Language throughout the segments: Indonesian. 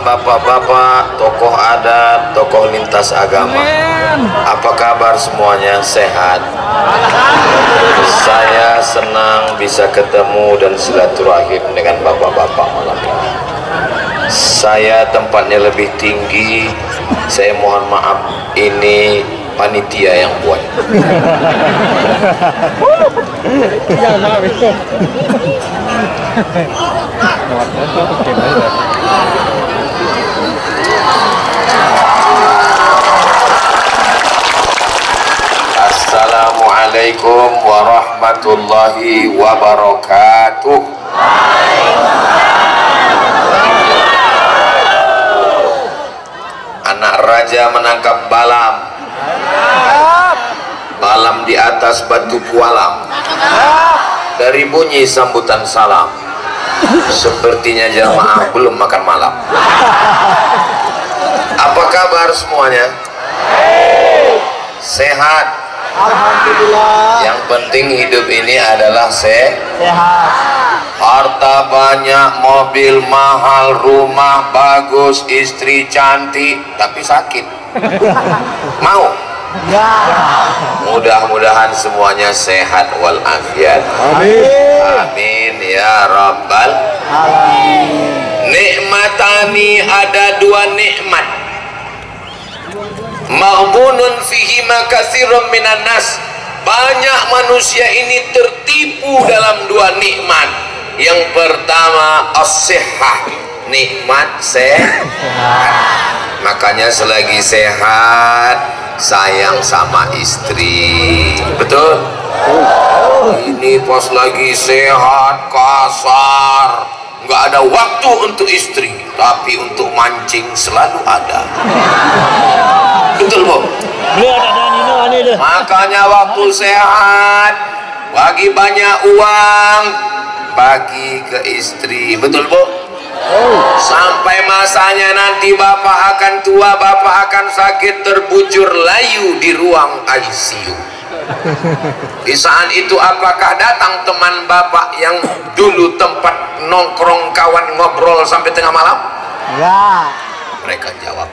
bapak-bapak, tokoh adat, tokoh lintas agama. Apa kabar semuanya? Sehat? Saya senang bisa ketemu dan silaturahim dengan bapak-bapak malam ini. Saya tempatnya lebih tinggi, saya mohon maaf, ini panitia yang buat. Assalamualaikum warahmatullahi wabarakatuh. Anak raja menangkap balam. Balam di atas batu kualam. Dari bunyi sambutan salam, sepertinya jamaah belum makan malam. Apa kabar semuanya? Sehat? Alhamdulillah. Yang penting hidup ini adalah sehat. Harta banyak, mobil mahal, rumah bagus, istri cantik, tapi sakit. Mau? Ya. Mudah-mudahan semuanya sehat walafiat. Amin. Amin ya rabbal alamin. Nikmatani, ada dua nikmat. Maghbunun fihi makatsirun minan nas. Banyak manusia ini tertipu dalam dua nikmat. Yang pertama as-sihhah, nikmat sehat. Makanya selagi sehat sayang sama istri, betul? Ini pas lagi sehat kasar, nggak ada waktu untuk istri, tapi untuk mancing selalu ada. Betul Bu? Makanya waktu sehat bagi banyak uang, bagi ke istri, betul Bu? Sampai masanya nanti bapak akan tua, bapak akan sakit, terbujur layu di ruang ICU. Di saat itu apakah datang teman bapak yang dulu tempat nongkrong kawan ngobrol sampai tengah malam? Ya. Mereka jawab,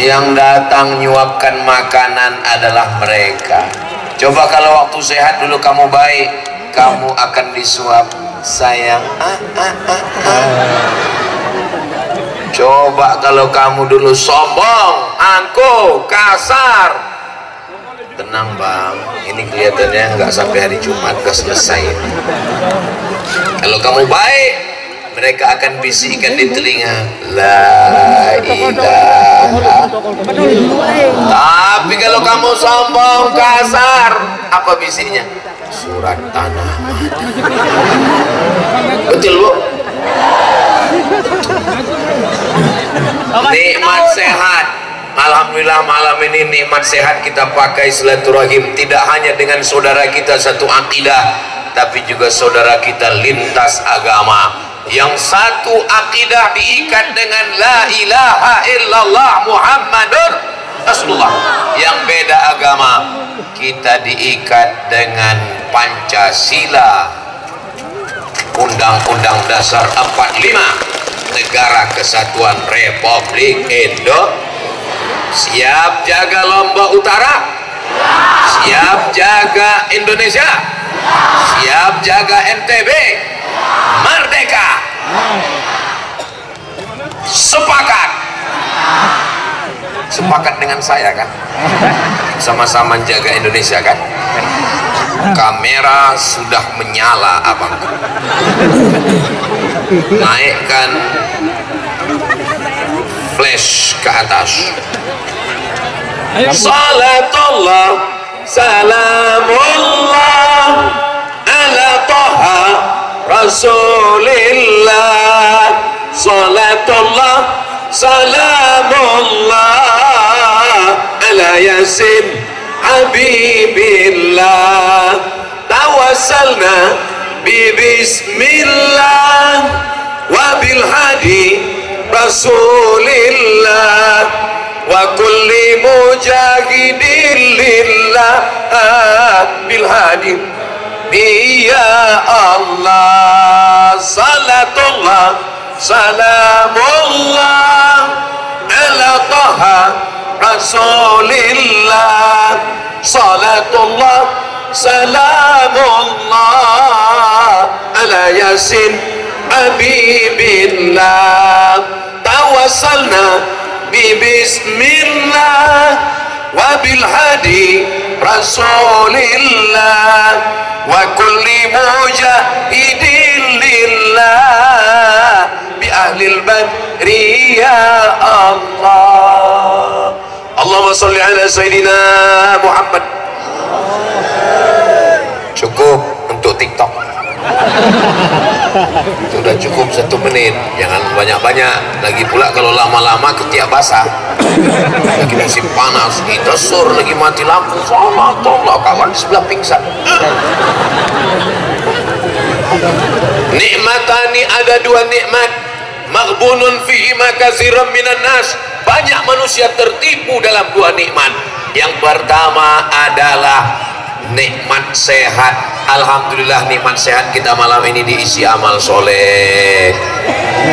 yang datang nyuapkan makanan adalah mereka. Coba kalau waktu sehat dulu kamu baik, kamu akan disuap sayang. Coba kalau kamu dulu sombong, angkuh, kasar. Tenang bang, ini kelihatannya nggak sampai hari Jumat nggak selesai. Kalau kamu baik, mereka akan bisikan di telinga, la ilaha. Tapi kalau kamu sombong, kasar, apa bisiknya? Surat tanah mati. Betul Bu? Nikmat sehat. Alhamdulillah malam ini nikmat sehat kita pakai silaturahim, tidak hanya dengan saudara kita satu akidah, tapi juga saudara kita lintas agama. Yang satu akidah diikat dengan la ilaha illallah Muhammadur Rasulullah. Yang beda agama kita diikat dengan Pancasila, Undang-Undang Dasar 45, Negara Kesatuan Republik Indonesia. Siap jaga Lombok Utara? Siap jaga Indonesia? Siap jaga NTB? Merdeka! Sepakat? Sepakat dengan saya kan? Sama-sama jaga Indonesia kan? Kamera sudah menyala abang. Naikkan flash ke atas. Salatullah salamullah ala Taha Rasulillah. Salatullah salamullah ala Yasin Habibillah. Tawassalna bi bismillah wa bil hadi Rasulillah wa kulli mujahidin lillah bil hadi ya Allah. Salatullah salamullah Rasulillah, salatullah salamullah ala yasin habibillah, tawassalna bismillah wa bil hadi Rasulillah wa kulli mujahidin lillah bi ahlil badri ya Allah. Allahumma sholli ala sayyidina Muhammad. Cukup untuk TikTok. Sudah cukup 1 menit, jangan banyak-banyak lagi. Pula kalau lama-lama ketiak basah, lagi musim panas, kita sur lagi mati lampu, salah tolong kawan di sebelah pingsan. Nikmatani, ada 2 nikmat, maghbunun fihi makatsiran minan nas, banyak manusia tertipu dalam 2 nikmat. Yang pertama adalah nikmat sehat. Alhamdulillah nikmat sehat kita malam ini diisi amal soleh.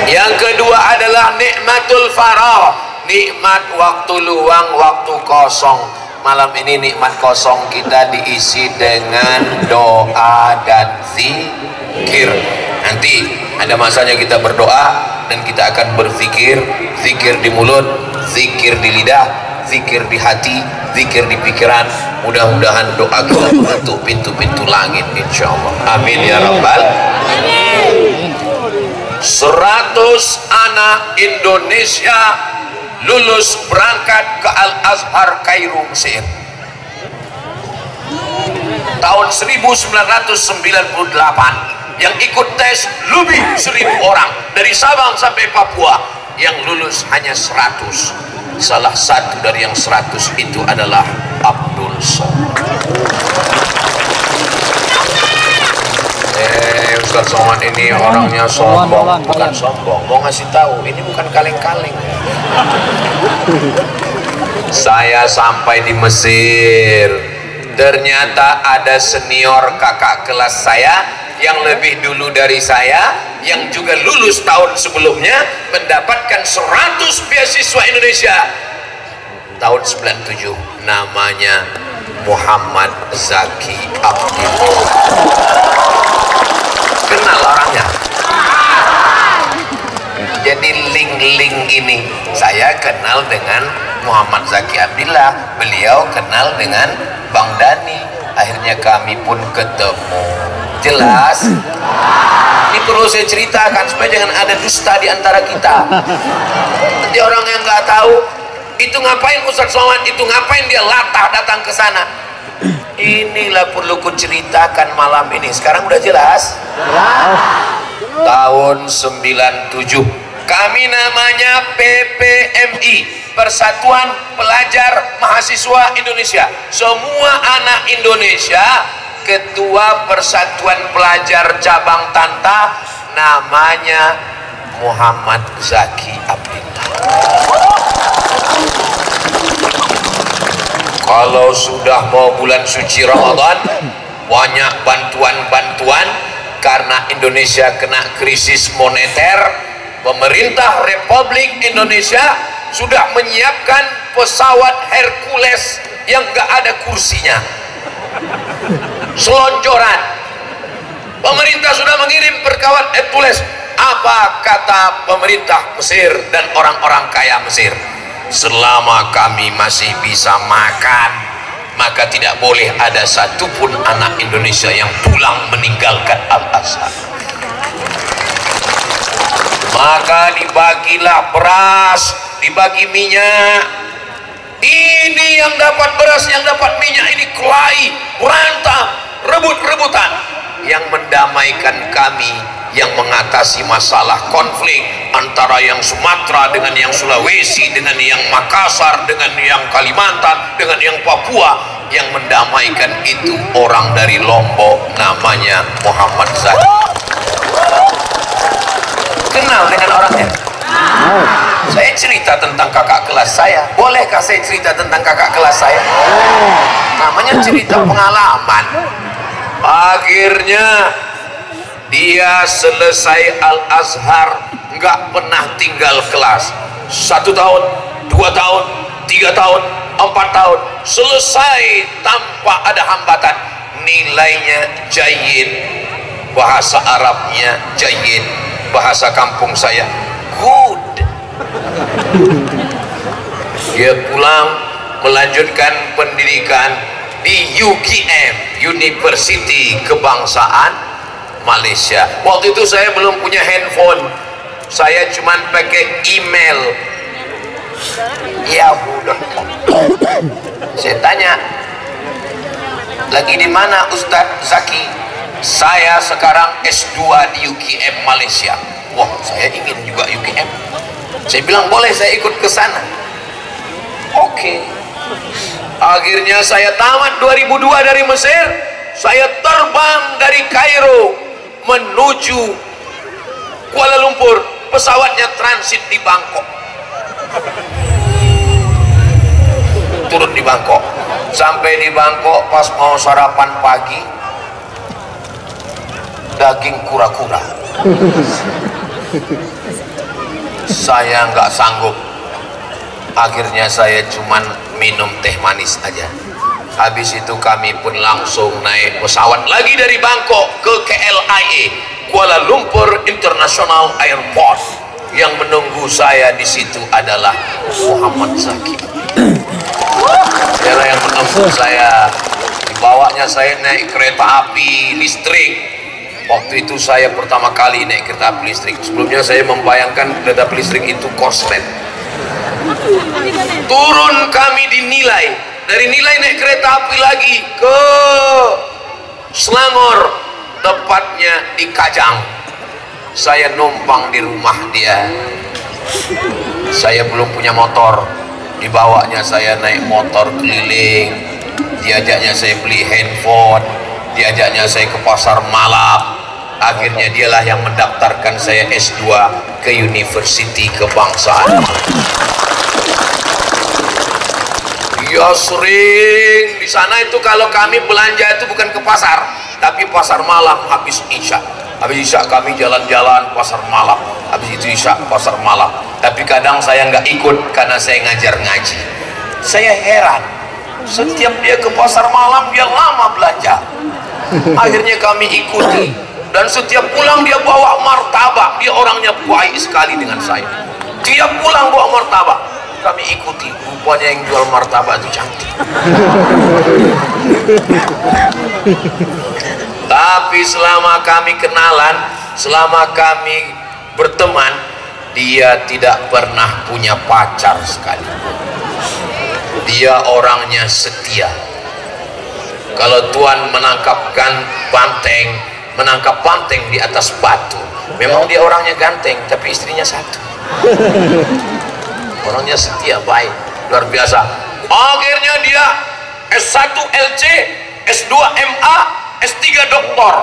Yang kedua adalah nikmatul faragh, nikmat waktu luang, waktu kosong. Malam ini nikmat kosong kita diisi dengan doa dan zikir. Nanti ada masanya kita berdoa dan kita akan berzikir, zikir di mulut, zikir di lidah, zikir di hati, zikir di pikiran. Mudah-mudahan doa kita untuk pintu-pintu langit, insyaallah. Amin ya rabbal alamin. 100 anak Indonesia lulus berangkat ke Al-Azhar Kairo, Mesir. Tahun 1998 yang ikut tes lebih 1000 orang dari Sabang sampai Papua, yang lulus hanya 100. Salah satu dari yang 100 itu adalah Abdul Somad. Ustaz Somad ini orangnya sombong. Bukan sombong, mau ngasih tahu ini bukan kaleng-kaleng. Saya sampai di Mesir, ternyata ada senior kakak kelas saya yang lebih dulu dari saya, yang juga lulus tahun sebelumnya, mendapatkan 100 beasiswa Indonesia tahun 97. Namanya Muhammad Zaki Abdillah. Kenal orangnya? Jadi link-link ini saya kenal dengan Muhammad Zaki Abdillah, beliau kenal dengan Bang Dani, akhirnya kami pun ketemu. Jelas? Ini perlu saya ceritakan supaya jangan ada dusta di antara kita. Nanti orang yang nggak tahu itu ngapain Ustaz Somad, itu ngapain dia latah datang ke sana. Inilah perlu ku ceritakan malam ini. Sekarang udah jelas? Tahun 97 kami namanya PPMI, Persatuan Pelajar Mahasiswa Indonesia. Semua anak Indonesia, ketua Persatuan Pelajar Cabang Tanta namanya Muhammad Zaki Abdillah. Kalau sudah mau bulan suci Ramadan, banyak bantuan-bantuan karena Indonesia kena krisis moneter. Pemerintah Republik Indonesia sudah menyiapkan pesawat Hercules yang gak ada kursinya, selonjoran. Pemerintah sudah mengirim pesawat Hercules. Apa kata pemerintah Mesir dan orang-orang kaya Mesir? Selama kami masih bisa makan, maka tidak boleh ada satupun anak Indonesia yang pulang meninggalkan Al-Azhar. Maka dibagilah beras, dibagi minyak. Ini yang dapat beras, yang dapat minyak ini kelahi, berantem, rebut-rebutan. Yang mendamaikan kami, yang mengatasi masalah konflik antara yang Sumatera dengan yang Sulawesi, dengan yang Makassar, dengan yang Kalimantan, dengan yang Papua, yang mendamaikan itu orang dari Lombok, namanya Muhammad Zaki. Kenal dengan orangnya? Saya cerita tentang kakak kelas saya. Bolehkah saya cerita tentang kakak kelas saya? Namanya cerita pengalaman. Akhirnya dia selesai Al-Azhar, nggak pernah tinggal kelas. 1 tahun, 2 tahun, 3 tahun, 4 tahun selesai tanpa ada hambatan. Nilainya jayyid, bahasa Arabnya jayyid, bahasa kampung saya good. Dia pulang melanjutkan pendidikan di UKM, University Kebangsaan Malaysia. Waktu itu saya belum punya handphone, saya cuman pakai email yahoo.com. Saya tanya, lagi di mana Ustadz Zaki? Saya sekarang S2 di UKM Malaysia. Wah, saya ingin juga UKM. Saya bilang boleh saya ikut ke sana. Oke. Akhirnya saya tamat 2002 dari Mesir. Saya terbang dari Kairo menuju Kuala Lumpur. Pesawatnya transit di Bangkok. Turun di Bangkok. Sampai di Bangkok pas mau sarapan pagi, daging kura-kura. Saya nggak sanggup. Akhirnya saya cuman minum teh manis aja. Habis itu kami pun langsung naik pesawat lagi dari Bangkok ke KLIA, Kuala Lumpur International Airport. Yang menunggu saya di situ adalah Muhammad Zaki. Dialah yang menunggu saya. Dibawanya saya naik kereta api listrik. Waktu itu saya pertama kali naik kereta api listrik. Sebelumnya saya membayangkan kereta api listrik itu korslet. Turun kami dinilai. Dari nilai naik kereta api lagi ke Selangor, tepatnya di Kajang. Saya numpang di rumah dia. Saya belum punya motor. Dibawanya saya naik motor keliling. Diajaknya saya beli handphone. Diajaknya saya ke pasar malam. Akhirnya dialah yang mendaftarkan saya S2 ke University Kebangsaan. Dia sering di sana itu, kalau kami belanja itu bukan ke pasar, tapi pasar malam habis isya. Habis isya kami jalan-jalan pasar malam. Habis itu isya pasar malam. Tapi kadang saya nggak ikut karena saya ngajar ngaji. Saya heran, setiap dia ke pasar malam dia lama belanja. Akhirnya kami ikuti, dan setiap pulang dia bawa martabak. Dia orangnya baik sekali dengan saya. Tiap pulang bawa martabak, kami ikuti. Rupanya yang jual martabak itu cantik. Tapi selama kami kenalan, selama kami berteman, dia tidak pernah punya pacar sekali. Dia orangnya setia. Kalau Tuhan menangkapkan menangkap banteng di atas batu, memang dia orangnya ganteng, tapi istrinya satu. Orangnya setia, baik, luar biasa. Akhirnya dia S1 LC, S2 MA, S3 doktor.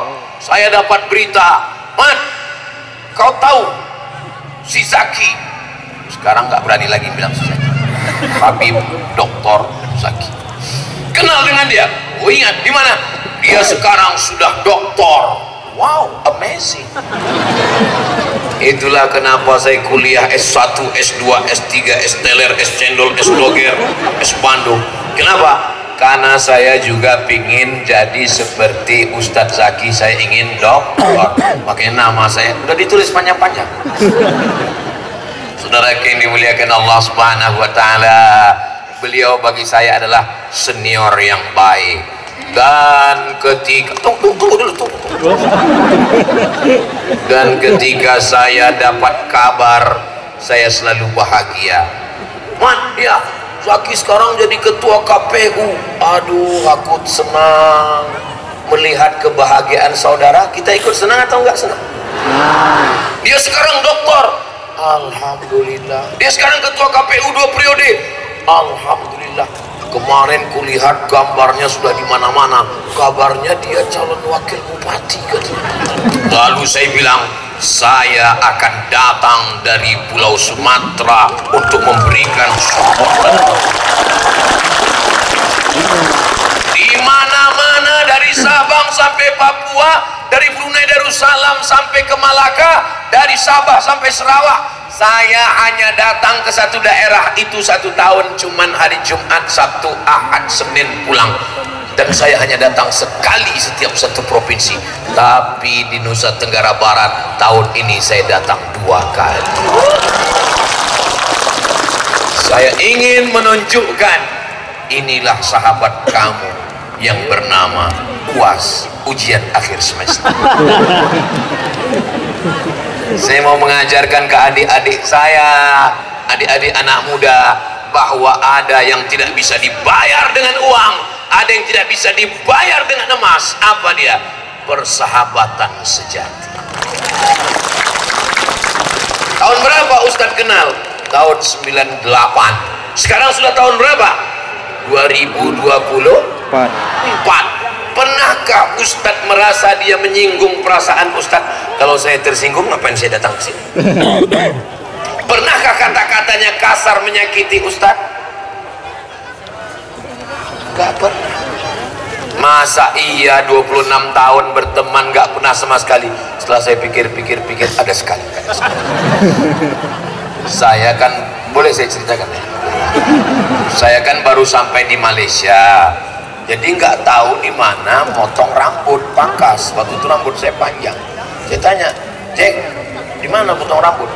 Saya dapat berita, "Man, kau tahu si Zaki?" Sekarang nggak berani lagi bilang si Zaki. Habib Doktor Zaki. Kenal dengan dia? Oh ingat, di mana? Dia sekarang sudah doktor. Wow, amazing. Itulah kenapa saya kuliah S1, S2, S3, S teler, S cendol, S doger, S bandung. Kenapa? Karena saya juga ingin jadi seperti Ustadz Zaki. Saya ingin doktor. Makanya nama saya udah ditulis panjang-panjang. Saudara yang dimuliakan Allah Subhanahu wa taala, beliau bagi saya adalah senior yang baik. Dan ketika tunggu dulu. Dan ketika saya dapat kabar, saya selalu bahagia. Man, ya, Zaki sekarang jadi ketua KPU. Aduh, aku senang melihat kebahagiaan saudara. Kita ikut senang atau enggak senang? Dia sekarang doktor. Alhamdulillah. Dia sekarang ketua KPU 2 periode. Alhamdulillah. Kemarin kulihat gambarnya sudah di mana-mana. Kabarnya dia calon wakil bupati katanya. Lalu saya bilang, saya akan datang dari Pulau Sumatera untuk memberikan support. Di mana-mana, dari Sabang sampai Papua, dari Brunei Darussalam sampai ke Malaka, dari Sabah sampai Sarawak, Saya hanya datang ke satu daerah itu satu tahun, cuman hari Jumat, Sabtu, Ahad, Senin pulang. Dan saya hanya datang sekali setiap satu provinsi. Tapi di Nusa Tenggara Barat tahun ini saya datang 2 kali. Saya ingin menunjukkan, inilah sahabat kamu yang bernama UAS, ujian akhir semester. Saya mau mengajarkan ke adik-adik saya, adik-adik anak muda, bahwa ada yang tidak bisa dibayar dengan uang, ada yang tidak bisa dibayar dengan emas. Apa dia? Persahabatan sejati. Tahun berapa Ustadz kenal? Tahun 98. Sekarang sudah tahun berapa? 2024. Pernahkah Ustadz merasa dia menyinggung perasaan Ustadz? Kalau saya tersinggung, ngapain saya datang ke sini? Pernahkah kata-katanya kasar menyakiti Ustadz? Gak pernah. Masa iya 26 tahun berteman gak pernah sama sekali? Setelah saya pikir-pikir ada sekali. Saya kan, boleh saya ceritakan ya? Saya kan baru sampai di Malaysia. Jadi nggak tahu di mana motong rambut pangkas. Waktu itu rambut saya panjang. Saya tanya, Jack, di mana potong rambut?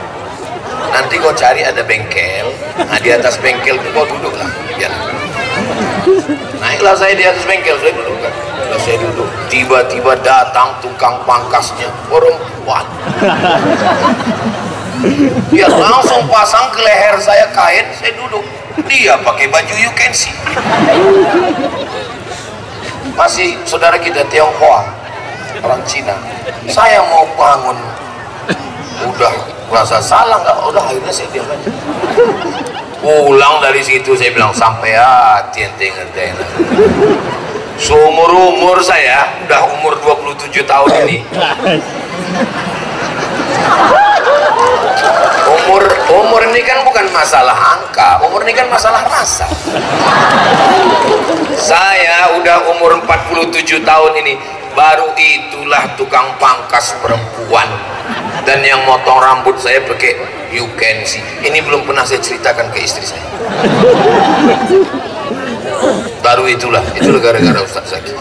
Nanti kau cari ada bengkel. Nah, di atas bengkel itu kau duduk lah. Biar. Naiklah saya di atas bengkel, saya duduk kan. Lalu saya duduk. Tiba-tiba datang tukang pangkasnya, perempuan. Dia langsung pasang ke leher saya kain. Saya duduk. Dia pakai baju you can see. Masih saudara kita Tionghoa, orang Cina. Saya mau bangun, udah merasa salah nggak? Udah akhirnya saya diam aja. Pulang dari situ saya bilang, sampai hati ente ngerti. Seumur saya, udah umur 27 tahun ini. Umur ini kan bukan masalah angka, umur ini kan masalah rasa. Saya udah umur 47 tahun ini, baru itulah tukang pangkas perempuan. Dan yang motong rambut saya pakai you can see. Ini belum pernah saya ceritakan ke istri saya. Baru itulah gara-gara Ustadz Zaki.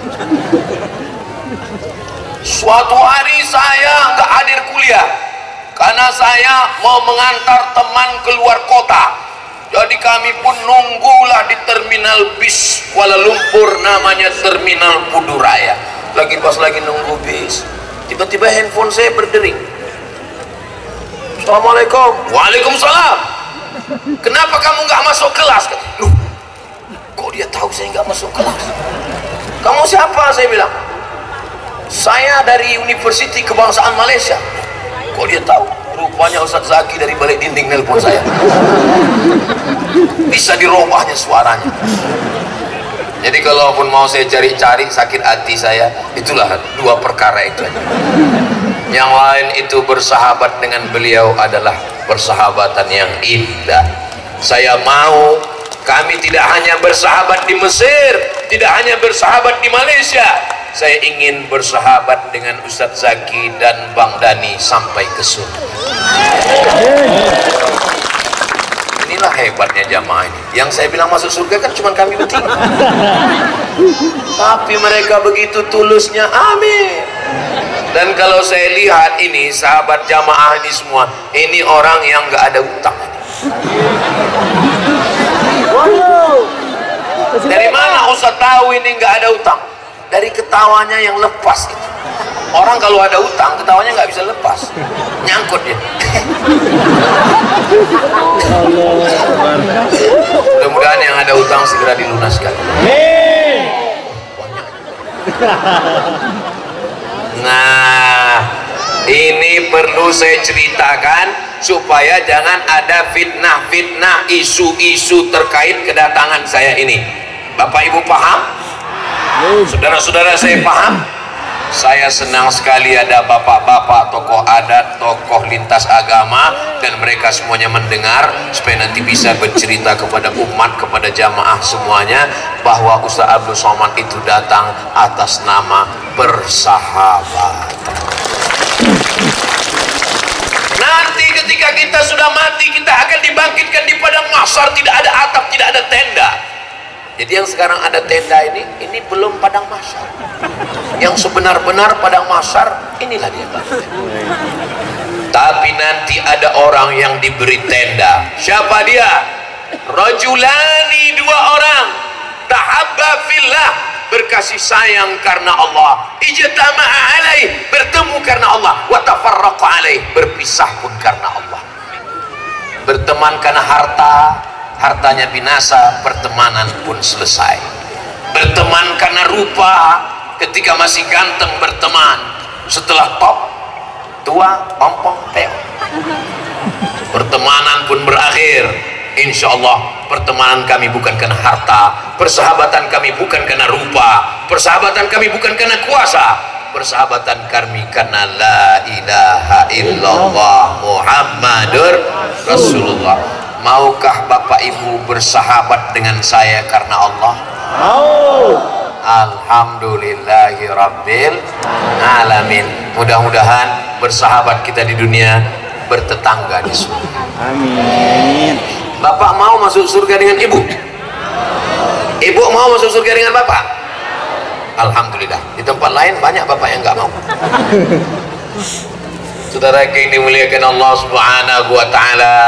Suatu hari saya nggak hadir kuliah karena saya mau mengantar teman keluar kota. Jadi kami pun nunggulah di terminal bis Kuala Lumpur, namanya Terminal Puduraya. Pas lagi nunggu bis, tiba-tiba handphone saya berdering. Assalamualaikum. Waalaikumsalam. Kenapa kamu nggak masuk kelas? Loh, kok dia tahu saya nggak masuk kelas? Kamu siapa? Saya bilang, saya dari Universiti Kebangsaan Malaysia. Kok dia tahu? Rupanya Ustadz Zaki dari balik dinding nelpon saya. Bisa dirubahnya suaranya. Jadi kalaupun mau saya cari-cari sakit hati saya, itulah 2 perkara itu aja. Yang lain itu bersahabat dengan beliau adalah persahabatan yang indah. Saya mau kami tidak hanya bersahabat di Mesir, tidak hanya bersahabat di Malaysia. Saya ingin bersahabat dengan Ustadz Zaki dan Bang Dani sampai ke surga. Inilah hebatnya jamaah ini. Yang saya bilang masuk surga kan cuma kami bertiga. Tapi mereka begitu tulusnya, amin. Dan kalau saya lihat ini sahabat jamaah ini semua, ini orang yang nggak ada utang. Dari mana Ustadz tahu ini nggak ada utang? Dari ketawanya yang lepas itu. Orang kalau ada utang, ketawanya nggak bisa lepas, nyangkut dia. Mudah-mudahan yang ada utang segera dilunaskan. Nah, ini perlu saya ceritakan supaya jangan ada fitnah-fitnah, isu-isu terkait kedatangan saya ini. Bapak Ibu paham? Saudara-saudara saya paham? Saya senang sekali ada bapak-bapak, tokoh adat, tokoh lintas agama, dan mereka semuanya mendengar supaya nanti bisa bercerita kepada umat, kepada jamaah semuanya bahwa Ustaz Abdul Somad itu datang atas nama persahabatan. Nanti ketika kita sudah mati mahsyar tidak ada atap, tidak ada tenda. Jadi yang sekarang ada tenda ini belum padang mahsyar. Yang sebenar-benar padang mahsyar inilah dia. Tapi nanti ada orang yang diberi tenda. Siapa dia? Rajulani, dua orang, tahabba fillah, berkasih sayang karena Allah, ijtama'a alaih, bertemu karena Allah, wa tafarraqa alaih, berpisah pun karena Allah. Berteman karena harta, hartanya binasa, pertemanan pun selesai. Berteman karena rupa, ketika masih ganteng berteman, setelah top, tua, ompong, teo, pertemanan pun berakhir. Insya Allah pertemanan kami bukan karena harta, persahabatan kami bukan karena rupa, persahabatan kami bukan karena kuasa, persahabatan kami karena la ilaha illallah Muhammadur Rasulullah. Maukah Bapak Ibu bersahabat dengan saya karena Allah? Alhamdulillahi Rabbil Alamin. Mudah-mudahan bersahabat kita di dunia, bertetangga di surga. Amin. Bapak mau masuk surga dengan ibu? Ibu mau masuk surga dengan bapak? Alhamdulillah. Di tempat lain banyak bapak yang nggak mau. Saudara yang dimuliakan Allah Subhanahu wa Ta'ala,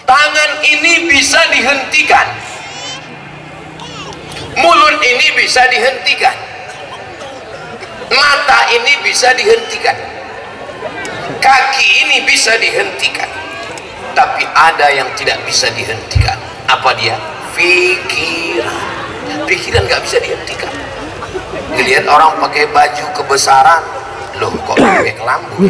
tangan ini bisa dihentikan, mulut ini bisa dihentikan, mata ini bisa dihentikan, kaki ini bisa dihentikan, tapi ada yang tidak bisa dihentikan. Apa dia? Pikiran. Pikiran nggak bisa dihentikan. Lihat orang pakai baju kebesaran, loh kok pakai kelambu?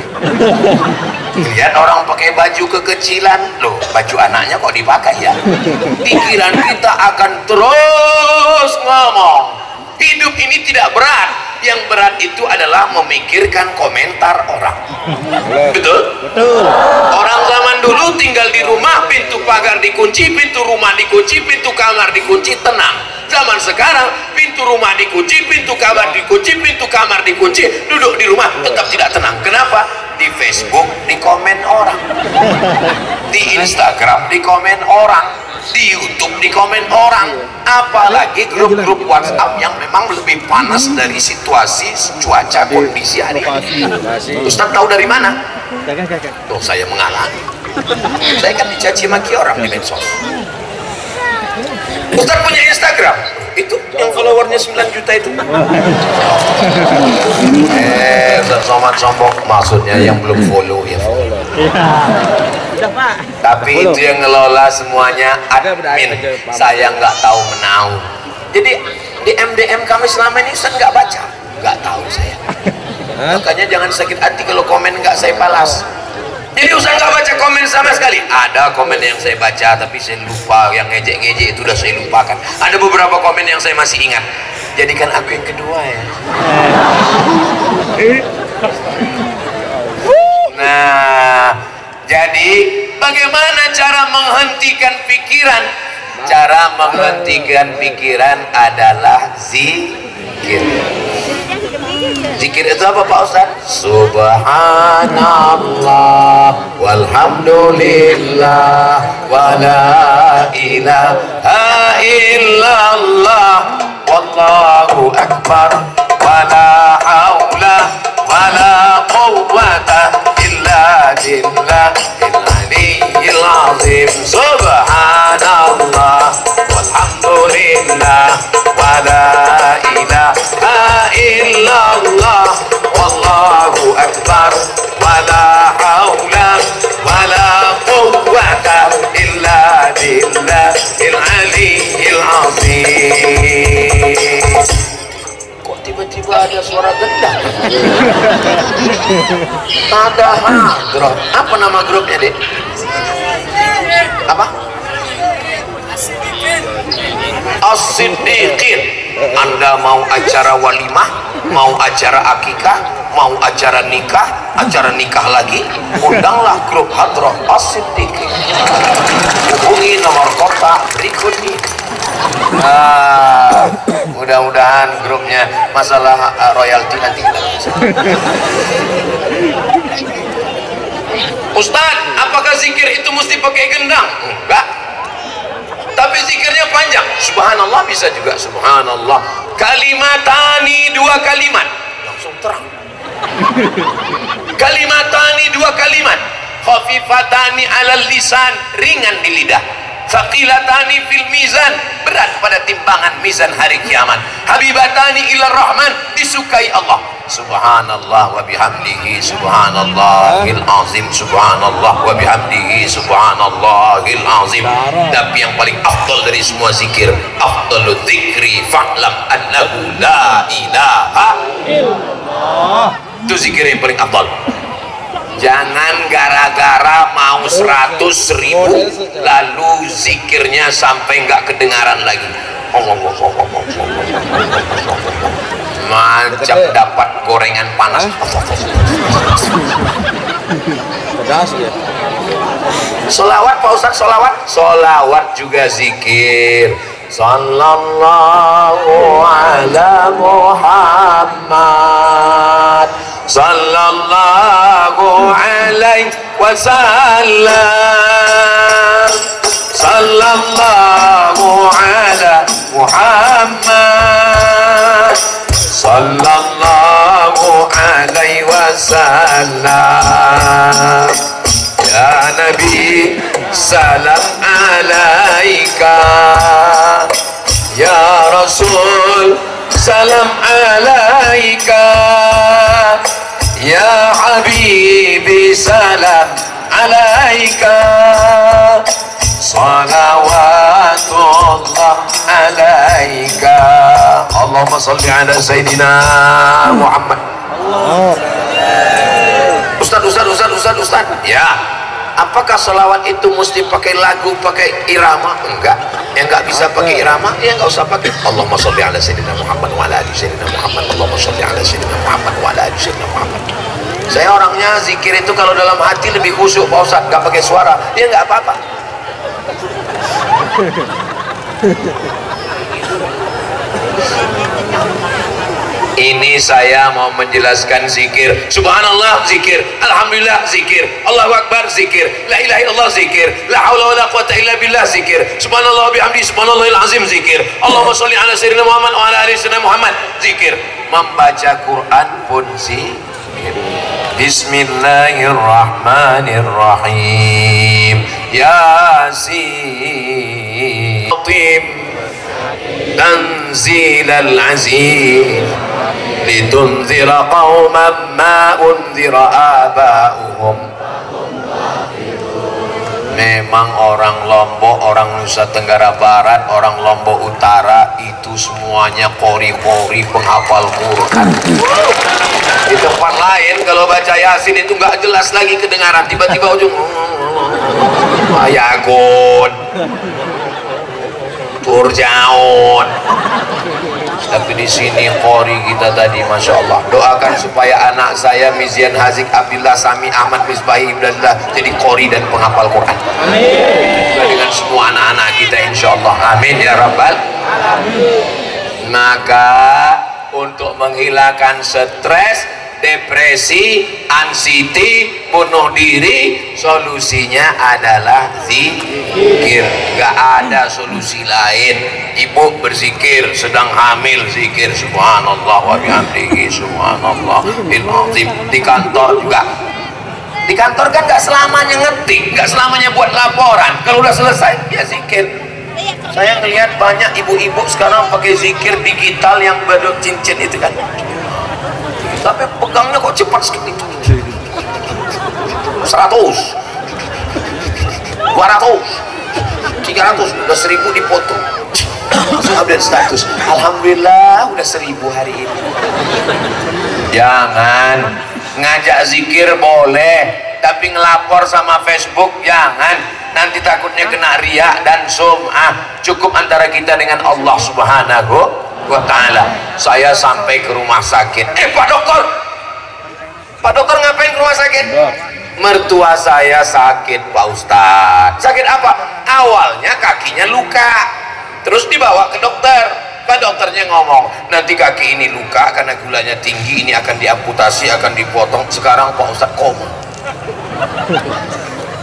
Lihat orang pakai baju kekecilan, loh baju anaknya kok dipakai ya? Pikiran kita akan terus ngomong. Hidup ini tidak berat, yang berat itu adalah memikirkan komentar orang. Betul? Betul. Orang zaman dulu tinggal di rumah, pintu pagar dikunci, pintu rumah dikunci, pintu kamar dikunci, tenang. Zaman sekarang pintu rumah dikunci, pintu kamar dikunci, pintu kamar dikunci, duduk di rumah tetap tidak tenang. Kenapa? Di Facebook dikomen orang, di Instagram dikomen orang, di YouTube dikomen orang, apalagi grup-grup WhatsApp yang memang lebih panas dari situasi cuaca kondisi hari ini. Ustaz tahu dari mana? Tuh saya mengalami. Saya kan dicaci maki orang di medsos. Ustaz punya Instagram, itu yang followernya 9 juta itu. Ustaz Somad sombong, maksudnya yang belum follow ya follow. Tapi itu yang ngelola semuanya admin. Saya nggak tahu menau. Jadi di MDM kami selama ini Ustaz nggak baca, nggak tahu saya. Makanya jangan sakit hati kalau komen nggak saya balas. Jadi Ustaz nggak baca komen sama sekali. Ada komen yang saya baca tapi saya lupa, yang ngejek-ngejek itu udah saya lupakan. Ada beberapa komen yang saya masih ingat. Jadikan aku yang kedua ya. Nah, jadi bagaimana cara menghentikan pikiran? Cara menghentikan pikiran adalah zikir. Zikir itu apa Pak Ustaz? Subhanallah walhamdulillah wa la ilaha illallah wallahu akbar wa la haula wa la quwwata illa billahil aliyyil azim. Subhanallah walhamdulillah wa la ilaha illallah wallahu akbar wa la haula wa la quwwata illa billahil aliyyil azim. Kok tiba-tiba ada suara gendang? Ada grup. Apa nama grupnya, Dek? Apa? As-Siddiqin. Anda mau acara walimah, mau acara akikah, mau acara nikah lagi, undanglah grup Hadrah As-Siddiqin. Hubungi nomor kontak berikut ini. Mudah-mudahan grupnya masalah royalti nanti kita bisa. Ustaz, apakah zikir itu mesti pakai gendang? Enggak. subhanallah, bisa juga subhanallah. Kalimatani, dua kalimat, langsung terang. Kalimatani, dua kalimat, khafifatani alal lisan, ringan di lidah, thaqilatani fil mizan, berat pada timbangan mizan hari kiamat, habibatani ilar rahman, disukai Allah. Subhanallah wa bihamdihi subhanallahil azim, subhanallah wa bihamdihi subhanallahil azim. Tapi yang paling afdal dari semua zikir, afdalu dzikri fa'lam annahu la ilaha illallah. Itu zikir yang paling afdal. Jangan gara-gara mau 100.000 lalu zikirnya sampai nggak kedengaran lagi. Macam dapat gorengan panas. Solawat Pak Ustaz, solawat juga zikir. Sallallahu ala Muhammad, sallallahu alaihi wasallam, sallallahu ala Muhammad, sallallahu alaihi wasallam. Ya Nabi, salam alaika. Ya Rasul, salam alaika. Ya Habibi, salam alaika. Salawatullah alaika. Allahumma salli ala Sayyidina Muhammad. Ustaz. Ya, apakah salawat itu mesti pakai lagu, pakai irama? Enggak. Yang enggak bisa pakai irama, ya enggak usah pakai. Allahumma sholli ala sayyidina Muhammad wa ala ali sayyidina Muhammad. Allahumma sholli ala sayyidina Muhammad wa ala ali sayyidina Muhammad. Saya orangnya zikir itu kalau dalam hati lebih khusyuk Pak Ustaz, enggak pakai suara. Ya enggak apa-apa. Ini saya mau menjelaskan zikir. Subhanallah zikir, alhamdulillah zikir, Allahu akbar zikir, la ilaha illallah zikir, la haula wala quwata illa billah zikir, subhanallah bihamdi subhanallahil azim zikir, Allahumma sholli ala sayyidina Muhammad wa ala ali sayyidina Muhammad zikir. Membaca Quran pun zikir. Bismillahirrahmanirrahim. Yasin tanzilal aziz litunzira qauman ma unzira aba'uhum. Memang orang Lombok, orang Nusa Tenggara Barat, orang Lombok Utara itu semuanya kori-kori penghafal Quran. Di tempat lain kalau baca Yasin itu nggak jelas lagi kedengaran, tiba-tiba ujung ayagon turjaun. Tapi di sini qori kita tadi, masya Allah. Doakan supaya anak saya Mizian Hazik Abdillah Sami Ahmad Misbahi Ibnullah jadi qori dan penghafal Quran. Amin. Juga dengan semua anak-anak kita insya Allah. Amin ya rabbal alamin. Maka untuk menghilangkan stres, depresi, anxiety, bunuh diri, solusinya adalah zikir. Gak ada solusi lain. Ibu berzikir, sedang hamil zikir, subhanallah wa bihamdihi subhanallah bil azim. Di kantor juga. Di kantor kan gak selamanya ngetik, gak selamanya buat laporan. Kalau udah selesai ya zikir. Saya ngelihat banyak ibu-ibu sekarang pakai zikir digital yang berbentuk cincin itu kan. Tapi pegangnya kok cepat sekali. 100 200 300 udah 1000 dipotong. Langsung update status, alhamdulillah udah 1000 hari ini. Jangan. Ngajak zikir boleh, tapi ngelapor sama Facebook jangan. Nanti takutnya kena riak dan sum'ah. Cukup antara kita dengan Allah subhanahu wa ta'ala. Saya sampai ke rumah sakit, Pak dokter ngapain ke rumah sakit? Mertua saya sakit Pak Ustadz. Sakit apa? Awalnya kakinya luka, terus dibawa ke dokter. Pak dokternya ngomong, nanti kaki ini luka karena gulanya tinggi, ini akan diamputasi, akan dipotong. Sekarang Pak Ustadz koma.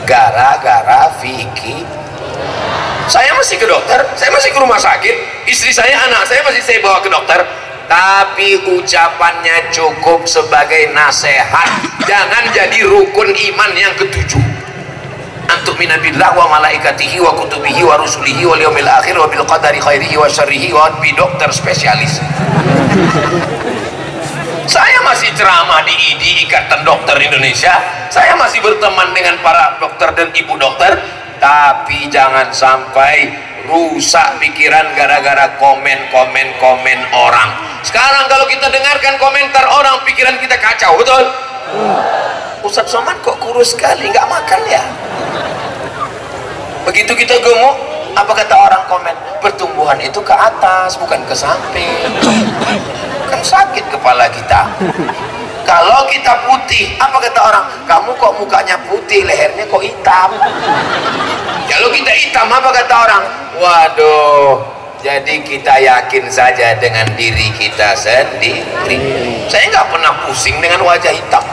Gara-gara Vicky. Saya masih ke dokter, saya masih ke rumah sakit. istri saya, anak saya masih saya bawa ke dokter, tapi ucapannya cukup sebagai nasihat, jangan jadi rukun iman yang ketujuh. Antuk minabillah wa malaikatihi wa kutubihi wa rusulihi wa yaumil akhir wa bil qadari khairihi wa syarrihi wa bi dokter spesialis. Saya masih ceramah di IDI, Ikatan Dokter Indonesia, saya masih berteman dengan para dokter dan ibu dokter, tapi jangan sampai rusak pikiran gara-gara komen orang. Sekarang kalau kita dengarkan komentar orang, pikiran kita kacau, betul? Ustaz Somad kok kurus sekali, nggak makan ya? Begitu kita gemuk, apa kata orang komen? Pertumbuhan itu ke atas, bukan ke samping. Kan sakit kepala kita. Kalau kita putih, apa kata orang? Kamu kok mukanya putih, lehernya kok hitam? Kalau kita hitam, apa kata orang? Waduh, jadi kita yakin saja dengan diri kita sendiri. Saya nggak pernah pusing dengan wajah hitam.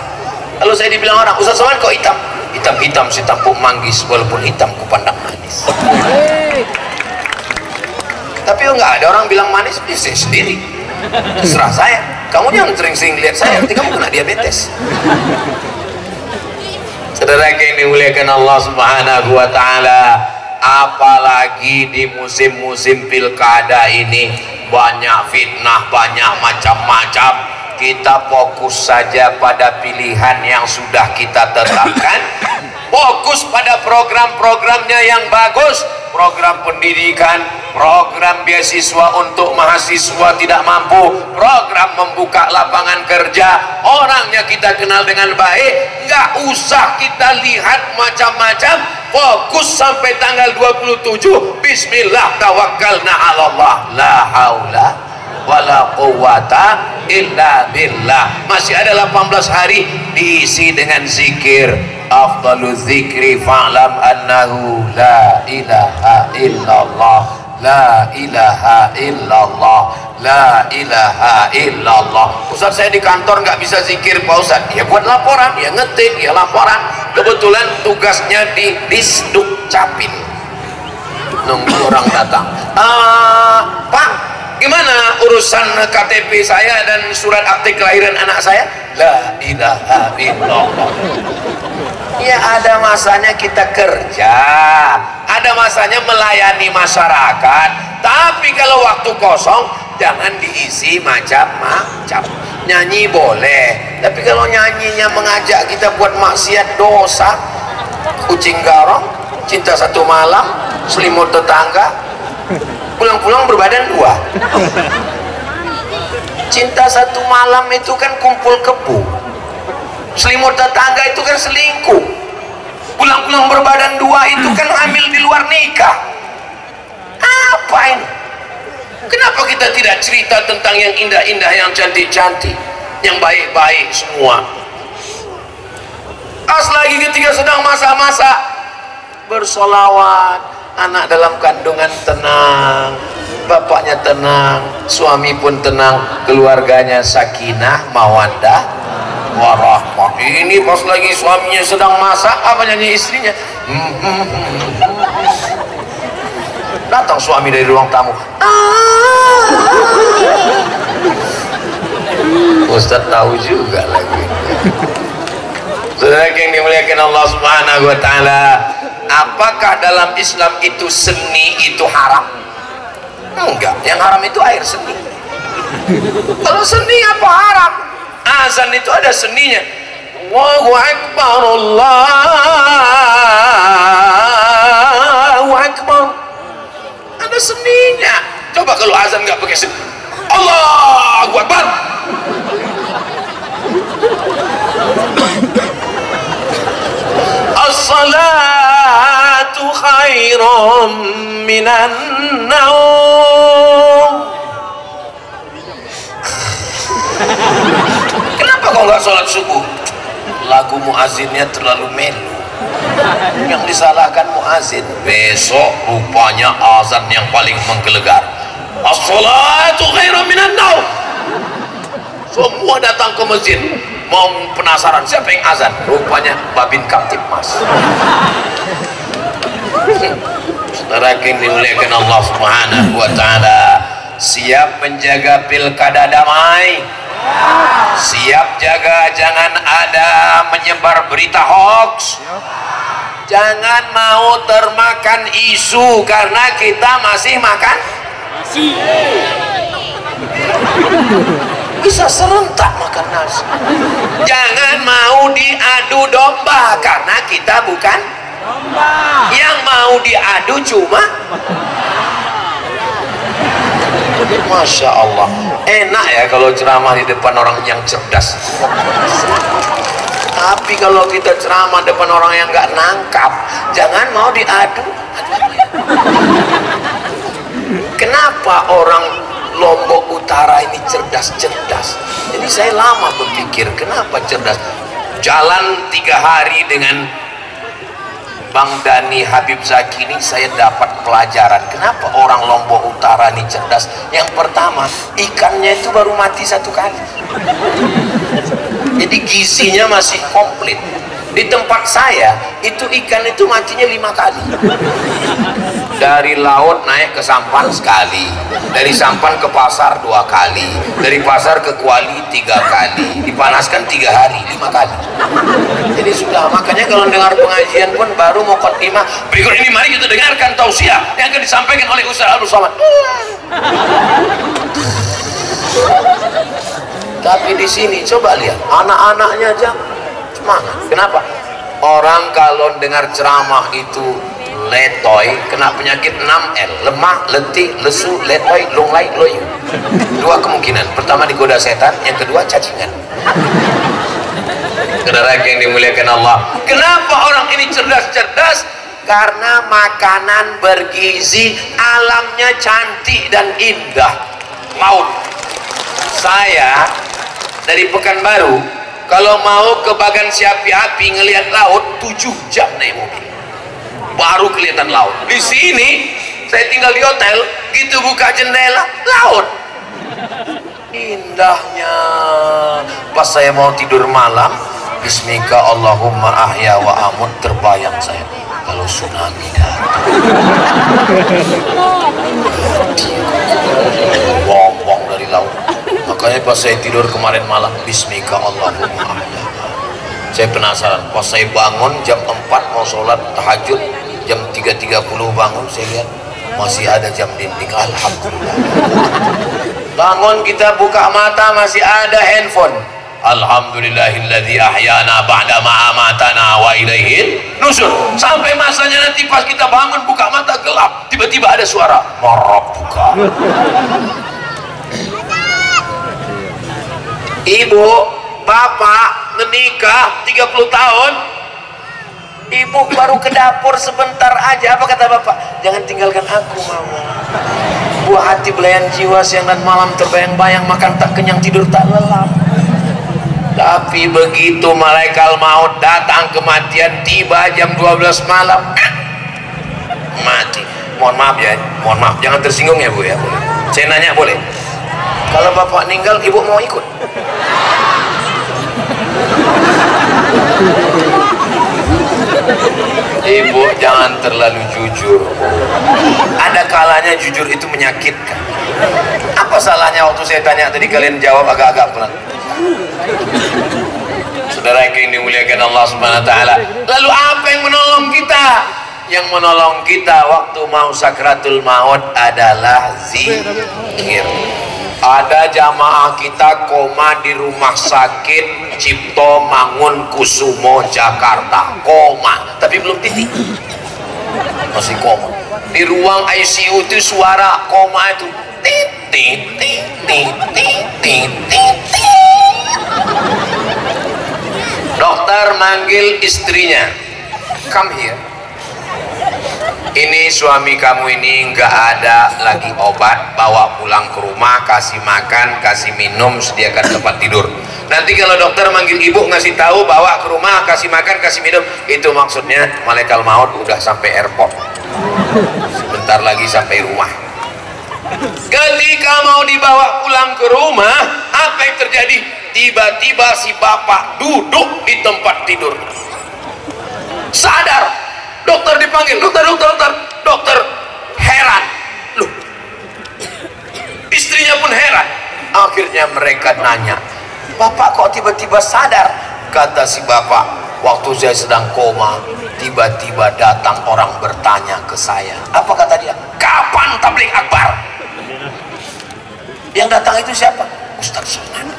Kalau saya dibilang orang, Ustaz Somad kok hitam? Hitam-hitam si tampuk manggis, walaupun hitam ku pandang manis. Tapi nggak ada orang bilang manis, dia sendiri. Terserah saya. Kamu jangan sering-sering lihat saya, nanti kamu kena diabetes. Saudara yang dimuliakan Allah Subhanahu wa Ta'ala, apalagi di musim-musim pilkada ini, banyak fitnah, banyak macam-macam. Kita fokus saja pada pilihan yang sudah kita tetapkan, fokus pada program-programnya yang bagus, program pendidikan, program beasiswa untuk mahasiswa tidak mampu, program membuka lapangan kerja, orangnya kita kenal dengan baik, nggak usah kita lihat macam-macam, fokus sampai tanggal 27, bismillah tawakkalna ala Allah, la haula wala quwata illa billah. Masih ada 18 hari diisi dengan zikir. Afdalu zikri fa'lam annahu la ilaha illallah, la ilaha illallah, la ilaha illallah. Ustaz saya di kantor nggak bisa zikir Pak Ustaz. Ya buat laporan, ya ngetik, ya laporan. Kebetulan tugasnya di Disduk Capil, nunggu orang datang. Pak, gimana urusan KTP saya dan surat akte kelahiran anak saya? La ilaha illallah. Ya ada masanya kita kerja, ada masanya melayani masyarakat, tapi kalau waktu kosong jangan diisi macam-macam. Nyanyi boleh, tapi kalau nyanyinya mengajak kita buat maksiat, dosa. Kucing garong, cinta satu malam, selimut tetangga, pulang-pulang berbadan dua. Cinta satu malam itu kan kumpul kebu, selimut tetangga itu kan selingkuh, pulang-pulang berbadan dua itu kan hamil di luar nikah. Apa ini? Kenapa kita tidak cerita tentang yang indah-indah, yang cantik-cantik, yang baik-baik semua? Pas lagi ketika sedang masa-masa bersolawat, anak dalam kandungan tenang, bapaknya tenang, suami pun tenang, keluarganya sakinah, mawaddah, warahmah. Ini pas lagi suaminya sedang masak, apa nyanyi istrinya? Datang suami dari ruang tamu. Ustaz tahu juga lagi. Saudara yang dimuliakan Allah Subhanahu wa Ta'ala, apakah dalam Islam itu seni itu haram? Enggak, yang haram itu air seni. Kalau seni apa haram? Azan itu ada seninya. Allahu Akbar, Allahu Akbar, ada seninya. Coba kalau azan nggak pakai seni, Allahu Akbar. As-salatu khairum minan naum. Kenapa kau nggak sholat subuh? Lagu muazzinnya terlalu melu. Yang disalahkan muazzin. Besok rupanya azan yang paling menggelegar. As-salatu khairum minan naum. Semua datang ke masjid, mau penasaran siapa yang azan, rupanya Babin Kamtipmas. Saudara yang dimuliakan Allah Subhanahu wa Ta'ala, siap menjaga pilkada damai, siap jaga jangan ada menyebar berita hoax, jangan mau termakan isu karena kita masih makan nasi. Bisa serentak makan nasi. Jangan mau diadu domba karena kita bukan domba. Yang mau diadu cuma Masya Allah, enak ya kalau ceramah di depan orang yang cerdas. Tapi kalau kita ceramah depan orang yang nggak nangkap, jangan mau diadu. Kenapa orang Lombok Utara ini cerdas-cerdas? Jadi saya lama berpikir, kenapa cerdas? Jalan 3 hari dengan Bang Dhani Habib Zaki ini saya dapat pelajaran kenapa orang Lombok Utara ini cerdas. Yang pertama, ikannya itu baru mati 1 kali, jadi gizinya masih komplit. Di tempat saya itu ikan itu matinya 5 kali. Dari laut naik ke sampan sekali, dari sampan ke pasar 2 kali, dari pasar ke kuali 3 kali, dipanaskan 3 hari 5 kali. Jadi sudah, makanya kalau dengar pengajian pun baru mau khotimah, berikut ini mari kita dengarkan tausiah yang akan disampaikan oleh Ustaz Abdul Somad. Tapi di sini coba lihat anak-anaknya aja semangat. Kenapa? Orang kalau dengar ceramah itu letoy, kena penyakit 6L, lemah, letih, lesu, letoy, lunglai, loyu. 2 kemungkinan, pertama digoda setan, yang kedua cacingan. Saudara yang dimuliakan Allah, kenapa orang ini cerdas-cerdas? Karena makanan bergizi, alamnya cantik dan indah. Laut, saya dari Pekanbaru kalau mau ke Bagan Siapi Api ngelihat laut 7 jam naik mobil baru kelihatan laut. Di sini saya tinggal di hotel, gitu buka jendela, laut. Indahnya. Pas saya mau tidur malam, bismika Allahumma ahya wa amut, terbayang saya kalau tsunami datang. Bombong dari laut. Makanya pas saya tidur kemarin malam, bismika Allahumma ahya. Saya penasaran, pas saya bangun jam 4 mau sholat tahajud, jam 3.30 bangun, saya lihat masih ada jam dinding. Alhamdulillah. Bangun kita buka mata masih ada handphone. Alhamdulillahilladzi ahyana ba'da ma amatana wa ilaihil nusur. Sampai masanya nanti pas kita bangun buka mata gelap, tiba-tiba ada suara marabbuka. Ibu, bapak menikah 30 tahun, ibu baru ke dapur sebentar aja, apa kata bapak? Jangan tinggalkan aku, mama. Buah hati belayan jiwa, siang dan malam terbayang-bayang, makan tak kenyang, tidur tak lelap. Tapi begitu malaikat maut datang, kematian tiba jam 12 malam, mati. Mohon maaf ya, mohon maaf, jangan tersinggung ya bu ya. Saya nanya boleh? Kalau bapak meninggal, ibu mau ikut? Ibu jangan terlalu jujur. Ada kalanya jujur itu menyakitkan. Apa salahnya waktu saya tanya tadi kalian jawab agak-agak pelan? Saudara yang dimuliakan Allah Subhanahu wa taala. Lalu apa yang menolong kita? Yang menolong kita waktu mau sakratul maut adalah zikir. Ada jamaah kita koma di rumah sakit Cipto Mangunkusumo Jakarta, koma, tapi belum titik, masih koma. Di ruang ICU itu suara koma itu tit tit tit tit tit tit tit. Dokter manggil istrinya, come here. Ini suami kamu ini nggak ada lagi obat, bawa pulang ke rumah, kasih makan, kasih minum, sediakan tempat tidur. Nanti kalau dokter manggil ibu ngasih tahu bawa ke rumah, kasih makan, kasih minum, itu maksudnya malaikat maut udah sampai airport, sebentar lagi sampai rumah. Ketika mau dibawa pulang ke rumah, apa yang terjadi? Tiba-tiba si bapak duduk di tempat tidur, sadar. Dokter dipanggil, dokter heran, loh, Akhirnya mereka nanya, Bapak kok tiba-tiba sadar? Kata si bapak, waktu saya sedang koma, tiba-tiba datang orang bertanya ke saya. Apa kata dia? Kapan tabligh akbar? Yang datang itu siapa? Ustaz Somad.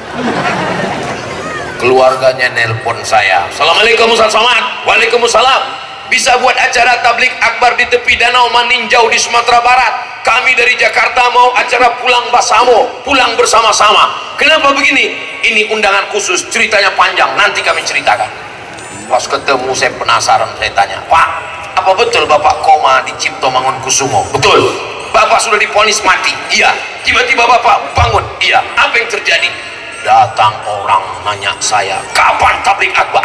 Keluarganya nelpon saya, Assalamualaikum Ustaz Somad. Waalaikumsalam. Bisa buat acara tabligh akbar di tepi danau Maninjau di Sumatera Barat. Kami dari Jakarta mau acara pulang Basamo, pulang bersama-sama. Kenapa begini? Ini undangan khusus, ceritanya panjang, nanti kami ceritakan. Pas ketemu saya penasaran, saya tanya, Pak, apa betul Bapak koma di Cipto Mangunkusumo? Betul. Bapak sudah divonis mati? Iya. Tiba-tiba Bapak bangun? Iya. Apa yang terjadi? Datang orang nanya saya, kapan tabligh akbar?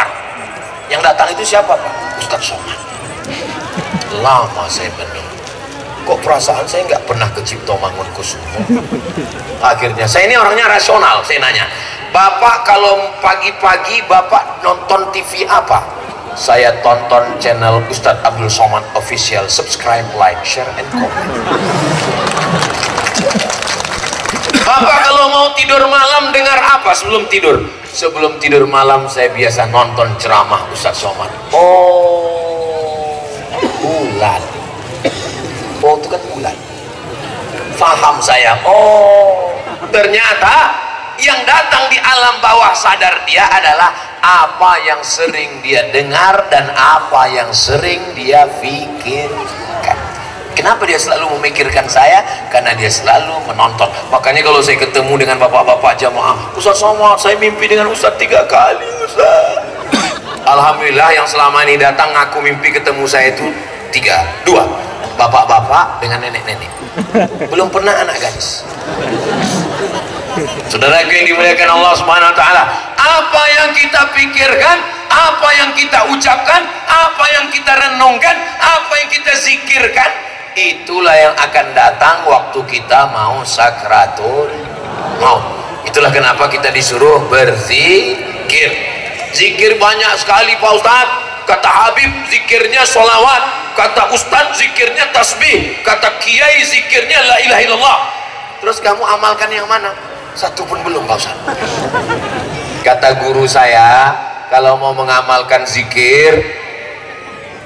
Yang datang itu siapa Pak? Ustaz Somad. Lama saya menunggu, kok perasaan saya nggak pernah ke Cipto Mangunkusumo. Akhirnya saya ini orangnya rasional, saya nanya, Bapak kalau pagi-pagi Bapak nonton TV apa? Saya tonton channel Ustadz Abdul Somad Official. Subscribe, like, share, and comment. Bapak kalau mau tidur malam dengar apa sebelum tidur? Sebelum tidur malam saya biasa nonton ceramah Ustadz Somad. Oh, bulan. Oh, itu kan bulan. Faham saya. Oh, ternyata yang datang di alam bawah sadar dia adalah apa yang sering dia dengar dan apa yang sering dia pikirkan. Kenapa dia selalu memikirkan saya? Karena dia selalu menonton. Makanya kalau saya ketemu dengan bapak-bapak jamaah, Ustaz Somad, saya mimpi dengan Ustaz 3 kali Ustaz. Alhamdulillah yang selama ini datang ngaku mimpi ketemu saya itu 2 bapak-bapak dengan nenek-nenek, belum pernah anak gadis. Saudaraku yang dimuliakan Allah Subhanahu wa taala, apa yang kita pikirkan, apa yang kita ucapkan, apa yang kita renungkan, apa yang kita zikirkan, itulah yang akan datang waktu kita mau sakratul maut. Itulah kenapa kita disuruh berzikir. Zikir banyak sekali Pak Ustadz. Kata Habib zikirnya sholawat, kata Ustadz zikirnya tasbih, kata Kiai zikirnya la ilaha illallah. Terus kamu amalkan yang mana? Satu pun belum Pak Ustadz. Kata guru saya, kalau mau mengamalkan zikir,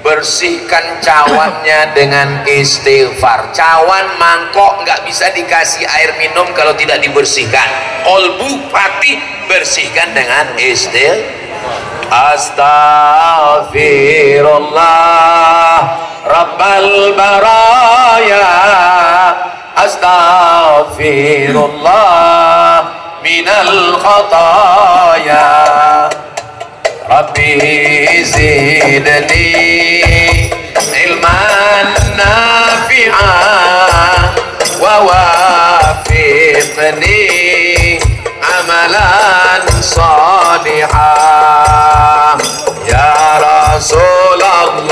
bersihkan cawannya dengan istighfar. Cawan mangkok nggak bisa dikasih air minum kalau tidak dibersihkan. Kolbu hati bersihkan dengan istighfar. Astaghfirullah Rabbal baraya, astaghfirullah minal khataya, Rabbi zidni ilman nafi'an wa wafiqni amalan salihah. Ya Rasulullah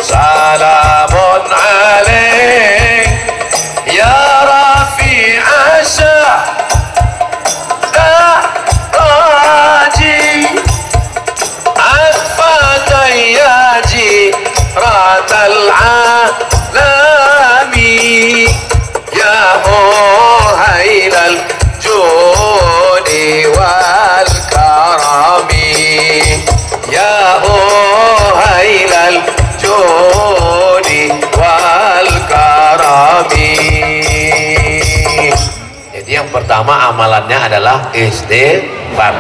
salamun alaik ya rafi'a sya'raji atfatayyaji ratal alami ya muhailal judi wal karami ya muhailal judi wal karami. Jadi yang pertama amalannya adalah istighfar.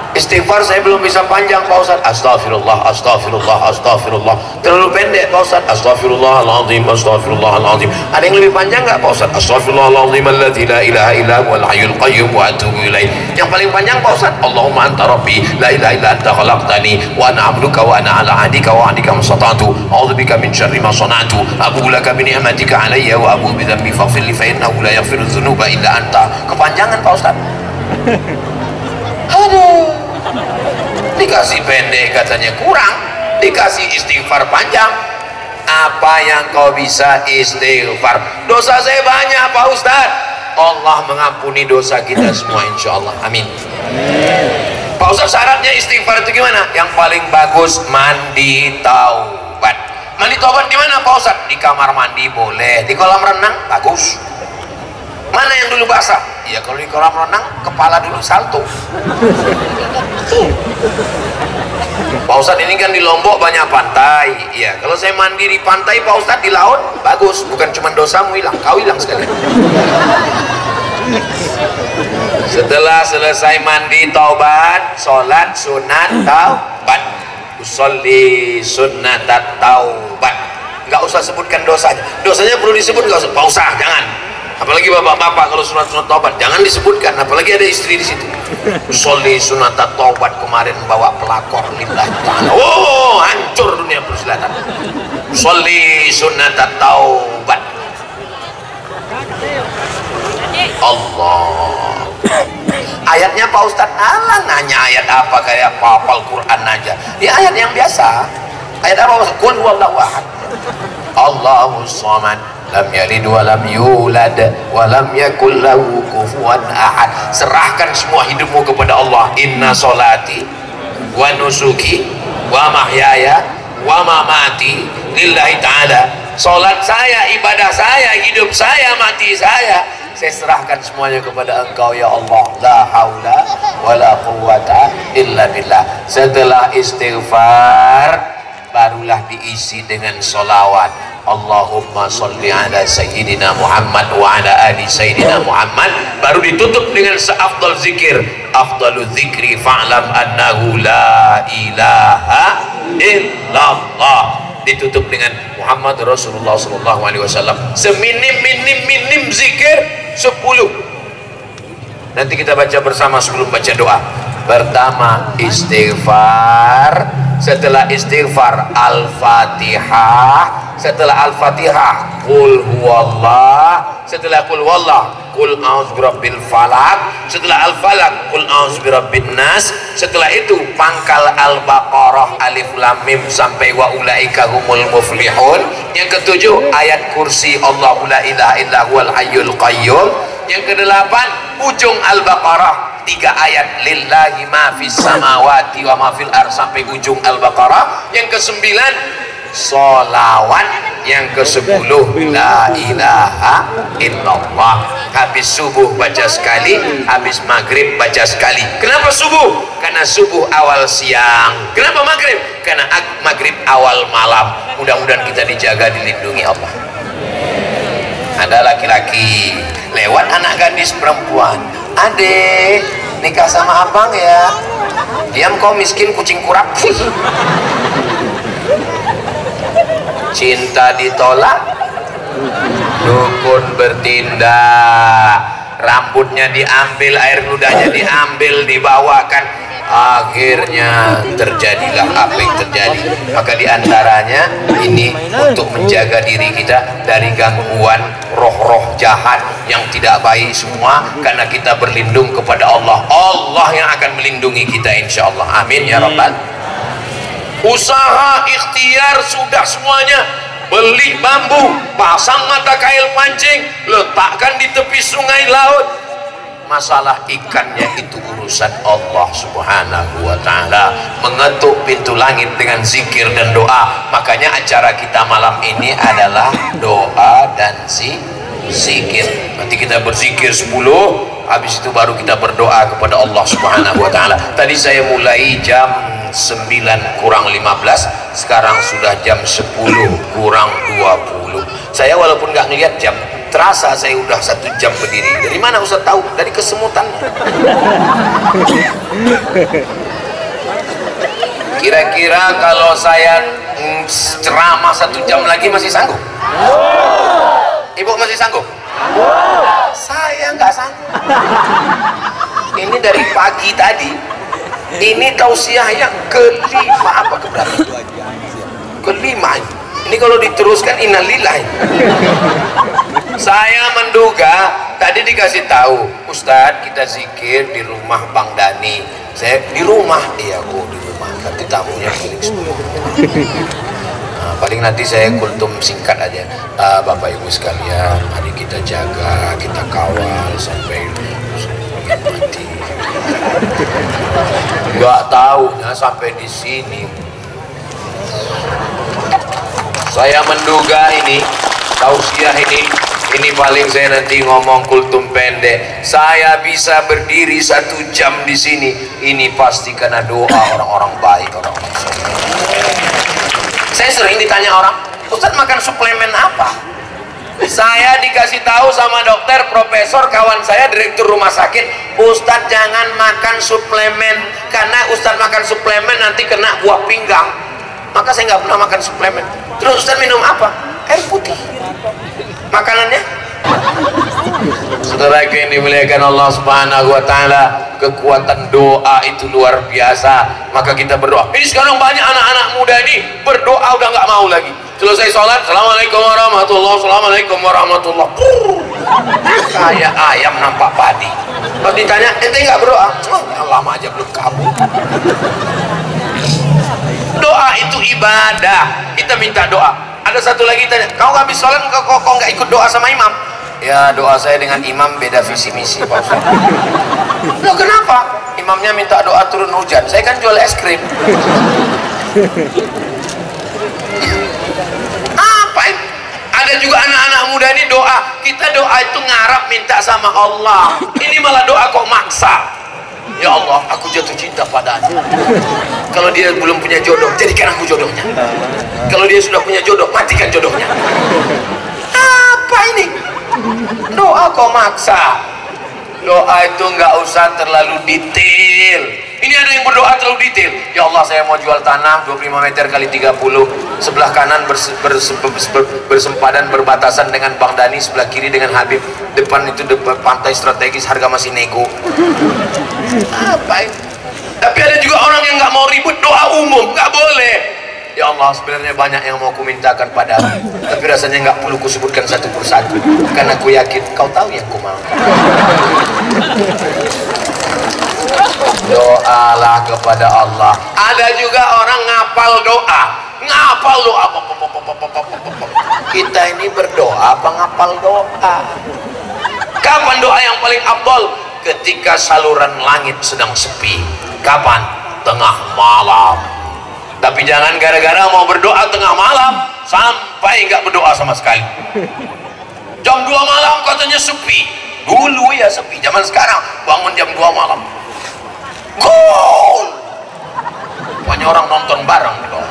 Istighfar saya belum bisa panjang Pak Ustadz. Astagfirullah, astagfirullah, astagfirullah. Terlalu pendek Pak Ustadz. Astagfirullahaladzim, astagfirullahaladzim. Ada yang lebih panjang nggak Pak Ustadz? Astagfirullahaladzim alladzi la ilaha illa huwal hayyul qayyum wa atubu ilaih. Yang paling panjang Pak Ustadz, Allahumma anta rabbi la ilaha illa anta khalaqtani wa ana 'abduka wa ana 'ala 'ahdika wa 'ahdika mastata'tu a'udzubika min syarri ma sana'tu abu'u laka bi ni'matika 'alayya wa abu'u bi dhanbi faghfir li fa innahu la yaghfiru dzunuba illa anta. Kepanjangan Pak Ustadz. Aduh, dikasih pendek katanya kurang, dikasih istighfar panjang. Apa yang kau bisa istighfar? Dosa saya banyak Pak Ustadz. Allah mengampuni dosa kita semua insya Allah, amin. Pak Ustadz, syaratnya istighfar itu gimana? Yang paling bagus mandi taubat. Mandi taubat di mana Pak Ustadz? Di kamar mandi boleh, di kolam renang bagus. Mana yang dulu basah? Ya kalau di kolam renang kepala dulu salto. Pak Ustadz ini kan di Lombok banyak pantai. Iya, kalau saya mandi di pantai Pak Ustadz di laut bagus, bukan cuma dosamu hilang, kau hilang sekali. Setelah selesai mandi taubat, sholat sunat taubat, usolli sunnat taubat. Nggak usah sebutkan dosanya. Dosanya perlu disebut nggak usah? Pak Ustadz jangan. Apalagi bapak-bapak kalau sunat taubat jangan disebutkan. Apalagi ada istri di situ. Usolli sunnat taubat kemarin bawa pelakor lillahi ta'ala. Oh, hancur dunia persilatan. Usolli sunnat taubat. Allah. Ayatnya Pak Ustadz alang nanya ayat apa kayak hafal Quran aja. Ya ayat yang biasa. Ayat apa? Qul huwallahu ahad. Allahus samad. Lam yalid wa lam yulad wa lam yakul lahu kufuwan ahad. Serahkan semua hidupmu kepada Allah. Inna solati wa nusuki wa mahyaya wa mamati lillahi ta'ala. Salat saya, ibadah saya, hidup saya, mati saya serahkan semuanya kepada Engkau ya Allah. La haula wa la quwwata illa billah. Setelah istighfar barulah diisi dengan solawat. Allahumma salli ala sayyidina Muhammad wa ala ali sayyidina Muhammad. Baru ditutup dengan seafdal zikir. Afdalu zikri fa'lam annahu la ilaha illallah. Ditutup dengan Muhammad Rasulullah sallallahu alaihi wasallam. Seminim zikir 10. Nanti kita baca bersama sebelum baca doa. Pertama istighfar, setelah istighfar al-fatihah, setelah al-fatihah qul huwallah, setelah qul huwallah qul a'udzu birabbil falaq, setelah al-falaq qul a'udzu birabbin nas, setelah itu pangkal al-baqarah alif lam mim sampai wa ulaika humul muflihun. Yang ketujuh ayat kursi Allahu la ilaha illa huwal hayyul qayyum. Yang kedelapan ujung al-baqarah 3 ayat lillahi ma fis samawati wa ma fil ardh sampai ujung al-baqarah. Yang kesembilan solawat. Yang ke-10 la ilaha illallah. Habis subuh baca sekali, habis maghrib baca sekali. Kenapa subuh? Karena subuh awal siang. Kenapa maghrib? Karena maghrib awal malam. Mudah-mudahan kita dijaga, dilindungi Allah. Ada laki-laki lewat anak gadis perempuan, adek nikah sama abang ya. Diam kau miskin kucing kurap. Cinta ditolak, dukun bertindak, rambutnya diambil, air ludahnya diambil, dibawakan, akhirnya terjadilah apa yang terjadi. Maka diantaranya ini untuk menjaga diri kita dari gangguan roh-roh jahat yang tidak baik semua, karena kita berlindung kepada Allah. Allah yang akan melindungi kita insyaallah. Amin ya rabbal. Usaha ikhtiar sudah semuanya. Beli bambu, pasang mata kail pancing, letakkan di tepi sungai laut. Masalah ikannya itu urusan Allah subhanahu wa ta'ala. Mengetuk pintu langit dengan zikir dan doa. Makanya acara kita malam ini adalah doa dan zikir. Nanti kita berzikir 10, habis itu baru kita berdoa kepada Allah subhanahu wa ta'ala. Tadi saya mulai jam 9 kurang 15, sekarang sudah jam 10 kurang 20. Saya walaupun nggak ngeliat jam, terasa saya udah 1 jam berdiri. Dari mana Ustaz tahu? Dari kesemutan. Kira-kira kalau saya ceramah 1 jam lagi masih sanggup? Ibu masih sanggup? Saya nggak sanggup. Ini dari pagi tadi. Ini tausiah yang kelima apa keberapa? Kelima. Ini kalau diteruskan innalillahi. Saya menduga tadi dikasih tahu Ustadz kita zikir di rumah Bang Dani. Saya di rumah, iya kok di rumah. Nanti tamunya paling 10. Nah, paling nanti saya kultum singkat aja. Bapak Ibu sekalian, mari kita jaga, kita kawal sampai mati. Nggak tahunya sampai di sini. Saya menduga ini tausiah ini Ini paling saya nanti ngomong kultum pendek. Saya bisa berdiri 1 jam di sini. Ini pasti karena doa orang-orang baik, orang-orang soleh. Saya sering ditanya orang, Ustadz makan suplemen apa? Saya dikasih tahu sama dokter, profesor, kawan saya, direktur rumah sakit, Ustadz jangan makan suplemen, karena Ustadz makan suplemen nanti kena buah pinggang. Maka saya nggak pernah makan suplemen. Terus Ustadz minum apa? Air putih. Makanannya saudara yang dimuliakan Allah Subhanahu wa Ta'ala, kekuatan doa itu luar biasa. Maka kita berdoa. Ini sekarang banyak anak-anak muda ini berdoa udah nggak mau lagi. Selesai sholat, Assalamualaikum warahmatullahi wabarakatuh, Assalamualaikum warahmatullahi wabarakatuh. Kayak ayam nampak padi. Pas ditanya, ente nggak berdoa? Lama aja belum kabur. Doa itu ibadah. Kita minta doa. Ada satu lagi tanya, kau habis sholat kok nggak ikut doa sama imam? Ya, doa saya dengan imam beda visi misi, Pak Ustaz. Loh, kenapa? Imamnya minta doa turun hujan, saya kan jual es krim. Apa ini? Ada juga anak-anak muda ini doa, kita doa itu ngarap minta sama Allah, ini malah doa kok maksa. Ya Allah, aku jatuh cinta padanya. Kalau dia belum punya jodoh, jadikan aku jodohnya. Kalau dia sudah punya jodoh, matikan jodohnya. Apa ini? Doa kok maksa? Doa itu nggak usah terlalu detail. Ini ada yang berdoa terlalu detail. Ya Allah, saya mau jual tanah 25 meter kali 30, sebelah kanan bersempadan berbatasan dengan Bang Dani, sebelah kiri dengan Habib, depan itu pantai strategis, harga masih nego. Apa ini? Tapi ada juga orang yang nggak mau ribut, doa umum, nggak boleh. Ya Allah, sebenarnya banyak yang mau kumintakan padamu, tapi rasanya nggak perlu kusebutkan satu persatu, karena aku yakin kau tahu yang ku mau. Doalah kepada Allah. Ada juga orang ngapal doa. Kita ini berdoa apa ngapal doa? Kapan doa yang paling afdal? Ketika saluran langit sedang sepi. Kapan? Tengah malam. Tapi jangan gara-gara mau berdoa tengah malam sampai nggak berdoa sama sekali. Jam 2 malam katanya sepi. Dulu ya sepi, zaman sekarang bangun jam 2 malam. Gol. Banyak orang nonton bareng dong.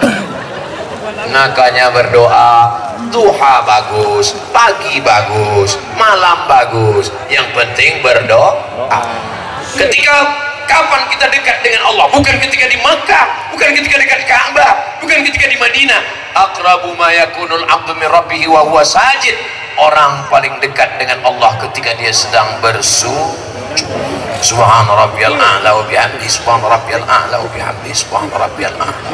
Makanya berdoa, duha bagus, pagi bagus, malam bagus. Yang penting berdoa. Ketika kapan kita dekat dengan Allah? Bukan ketika di Makkah, bukan ketika dekat Ka'bah, bukan ketika di Madinah. Aqrabu ma yakunul 'abdu min rabbih wa huwa sajid. Orang paling dekat dengan Allah ketika dia sedang bersujud. Subhana rabbiyal a'la wa bihamdihi, subhana rabbiyal a'la wa bihamdihi, subhana rabbiyal a'la.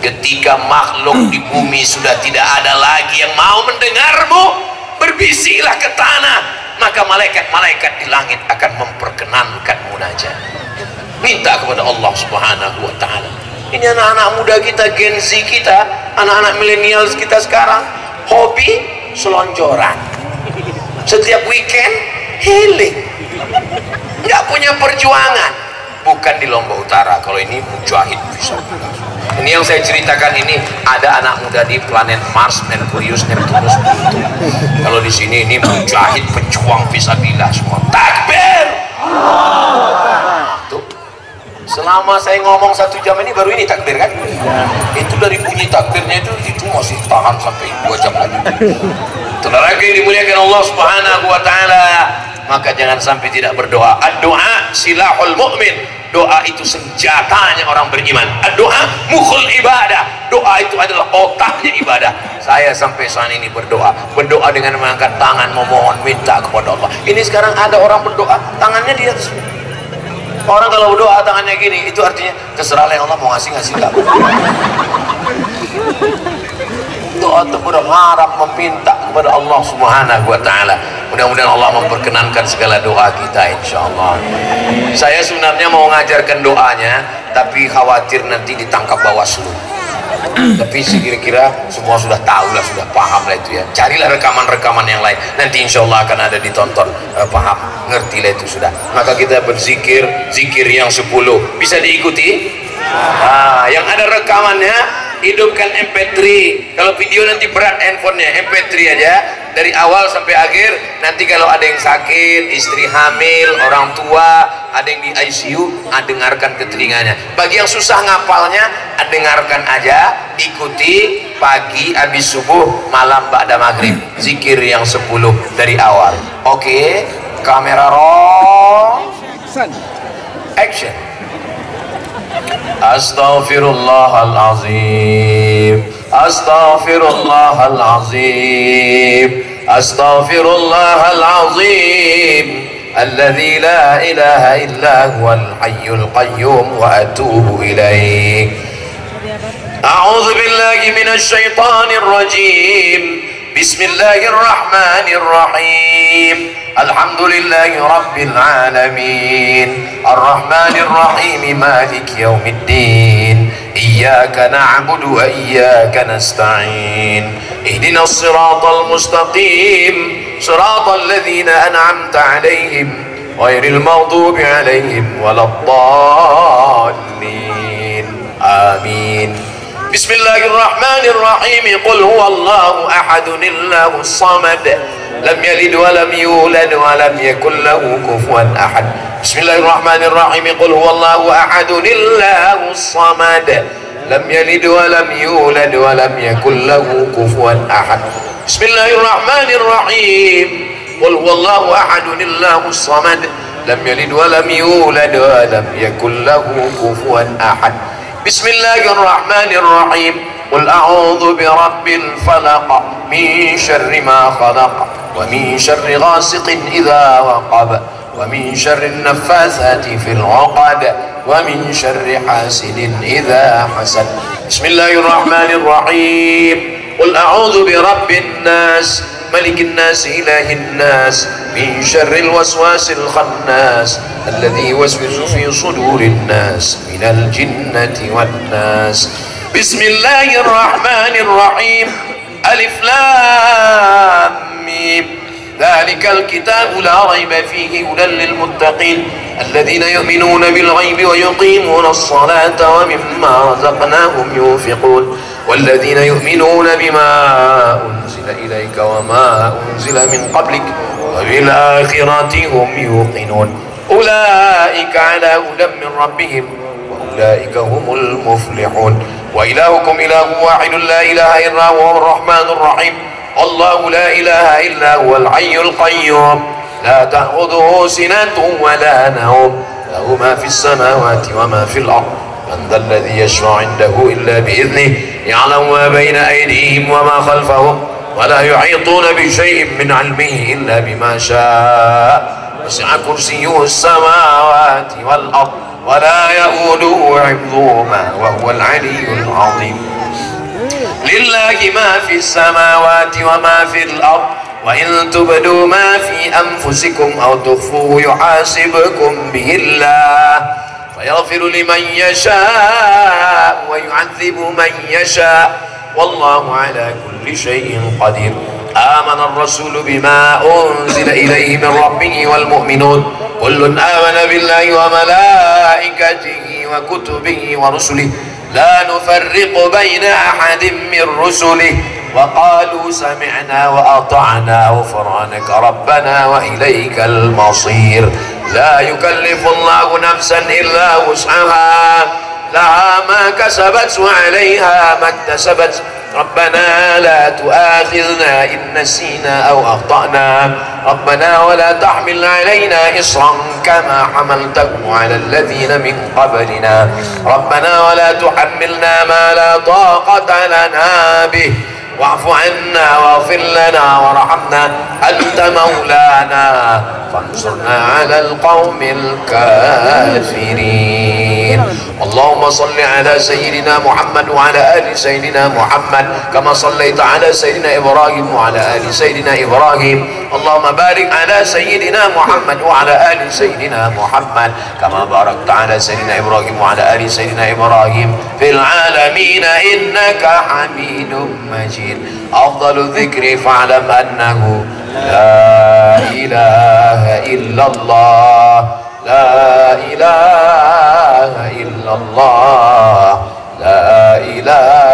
Ketika makhluk di bumi sudah tidak ada lagi yang mau mendengarmu, berbisiklah ke tanah, maka malaikat-malaikat di langit akan memperkenankan munajat. Minta kepada Allah Subhanahu wa Ta'ala. Ini anak-anak muda kita, Gen Z kita, anak-anak milenial kita sekarang, hobi selonjoran. Setiap weekend healing. Nggak punya perjuangan. Bukan di Lombok Utara, kalau ini mujahid bisa. Ini yang saya ceritakan ini, ada anak muda di planet Mars, Merkurius, Neptunus, Pluto. Kalau di sini ini mujahid, pejuang fisabilillah semua. Takbir. Tuh. Selama saya ngomong 1 jam ini baru ini takbir kan? Itu dari bunyi takbirnya itu masih tahan sampai 2 jam lagi. Saudara yang dimuliakan Allah Subhanahu wa Ta'ala, maka jangan sampai tidak berdoa. Ad-doa silahul mu'min. Doa itu senjatanya orang beriman. Ad-doa mukhul ibadah. Doa itu adalah otaknya ibadah. Saya sampai saat ini berdoa dengan mengangkat tangan, memohon, minta kepada Allah. Ini sekarang ada orang berdoa tangannya di atas. Orang kalau berdoa tangannya gini, itu artinya terserah yang Allah mau ngasih nggak. Doa itu berharap meminta kepada Allah Subhanahu wa Ta'ala. Mudah-mudahan Allah memperkenankan segala doa kita, insya Allah. Saya sebenarnya mau ngajarkan doanya, tapi khawatir nanti ditangkap Bawaslu. Tapi kira-kira semua sudah tahu lah, sudah paham lah itu ya. Carilah rekaman-rekaman yang lain, nanti insya Allah akan ada ditonton, paham, ngerti lah itu sudah. Maka kita berzikir, zikir yang 10 bisa diikuti. Yang ada rekamannya hidupkan MP3. Kalau video nanti berat handphonenya, MP3 aja dari awal sampai akhir. Nanti kalau ada yang sakit, istri hamil, orang tua, ada yang di ICU, dengarkan ke telinganya. Bagi yang susah ngapalnya, dengarkan aja, ikuti pagi, habis subuh, malam, ba'da maghrib, zikir yang 10 dari awal. Oke, kamera roll, action. Astaghfirullahalazim, astaghfirullahalazim, astaghfirullahalazim, alladzi la ilaha illa huwal hayyul qayyum wa atubu ilaih. A'udzu billahi minasy syaithanir rajim. Bismillahirrahmanirrahim. Alhamdulillahi rabbil alamin. Arrahmanir rahim. Maliki yaumiddin. Iyyaka na'budu wa iyyaka nasta'in. Ihdinas siratal mustaqim. Siratal ladzina an'amta 'alaihim ghairil maghdubi 'alaihim waladdallin. Amin. Bismillahirrahmanirrahim. Qul huwallahu ahadun illahus samad. Lam yalid wa lam yulad wa lam yakul lahu kufuwan ahad. Bismillahirrahmanirrahim. Qul huwallahu ahadun illahus samad. Lam yalid wa lam yulad wa lam yakul lahu kufuwan ahad. Bismillahirrahmanirrahim. Qul huwallahu ahadun illahus samad. Lam yalid wa lam yulad wa lam yakul lahu kufuwan ahad. Bismillahirrahmanirrahim. Qul a'udzu birabbil falaq min syarri ma khalaq wa min syarri ghasiqin idza waqab wa min syarri naffatsati fil 'uqad wa min syarri hasidin idza hasad. Bismillahirrahmanirrahim. Qul a'udzu birabbin nas malikin nas ilahin nas min syarril waswasil khannas alladzi yuwaswisu fi sudurin nas minal jinnati wan nas. Bismillahirrahmanirrahim. Alif lam mim. Dzalikal kitabu la raiba fihi hudan lil muttaqin alladzina yu'minuna bil ghaibi wa yuqimuna as-salata wa mimma razaqnahum yunfiqun والذين يؤمنون بما أنزل إليك وما أنزل من قبلك وبالآخرة هم يوقنون أولئك على هدى من ربهم وأولئك هم المفلحون وإلهكم إله واحد لا إله إلا هو الرحمن الرحيم الله لا إله إلا هو الحي القيوم لا تأخذه سنة ولا نوم له ما في السماوات وما في الأرض من ذا الذي يشفع عنده إلا بإذنه يعلم ما بين أيديهم وما خلفهم ولا يحيطون بشيء من علمه إلا بما شاء وسع كرسيه السماوات والأرض ولا يؤوده حفظهما وهو العلي العظيم. لله ما في السماوات وما في الأرض وإن تبدوا ما في أنفسكم أو تخفوه يحاسبكم به الله ويغفر لمن يشاء ويعذب من يشاء والله على كل شيء قدير. آمن الرسول بما أنزل إليه من ربه والمؤمنون كل آمن بالله وملائكته وكتبه ورسله لا نفرق بين أحد من رسله وقالوا سمعنا وأطعنا غفرانك ربنا وإليك المصير. لا يكلف الله نفسا إلا وسعها لها ما كسبت وعليها ما اكتسبت ربنا لا تؤاخذنا إن نسينا أو أخطأنا ربنا ولا تحمل علينا إصرا كما حملته على الذين من قبلنا ربنا ولا تحملنا ما لا طاقة لنا به واعف عنا واغفر لنا وارحمنا أنت مولانا فانصرنا على القوم الكافرين. اللهم صل على سيدنا محمد وعلى آل سيدنا محمد كما صليت على سيدنا إبراهيم وعلى آل سيدنا إبراهيم. اللهم بارك على سيدنا محمد وعلى آل سيدنا محمد كما باركت على سيدنا إبراهيم وعلى آل سيدنا إبراهيم في العالمين إنك حميد مجيد. أفضل الذكر فاعلم أنه لا إله إلا الله لا إله إلا الله لا إله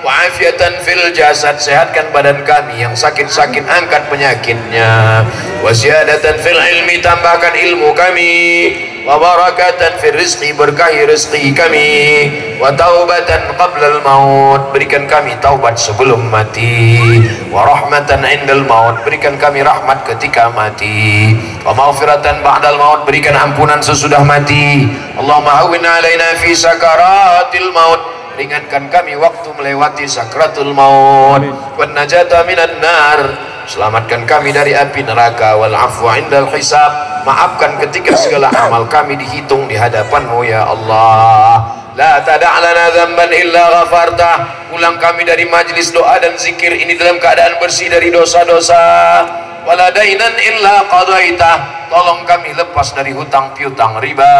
wa afiatan fil jasad, sehatkan badan kami yang sakit-sakit, angkat penyakitnya, wa ziyadatan fil ilmi, tambahkan ilmu kami, wa barakatan fil rizqi, berkahi rezeki kami, wa taubatan qabla al maut, berikan kami taubat sebelum mati, wa rahmatan indal maut, berikan kami rahmat ketika mati, wa maghfiratan ba'dal maut, berikan ampunan sesudah mati. Allahumma hawwin alaina fi sakaratil maut, ringankan kami waktu melewati sakratul maut, wan najata minan nar, selamatkan kami dari api neraka, wal afwa indal hisab, maafkan ketika segala amal kami dihitung di hadapan-Mu ya Allah. La tada' lana dzamban illa ghafartah, pulang kami dari majlis doa dan zikir ini dalam keadaan bersih dari dosa-dosa. Wala dainan illa qadaitah, tolong kami lepas dari hutang piutang riba.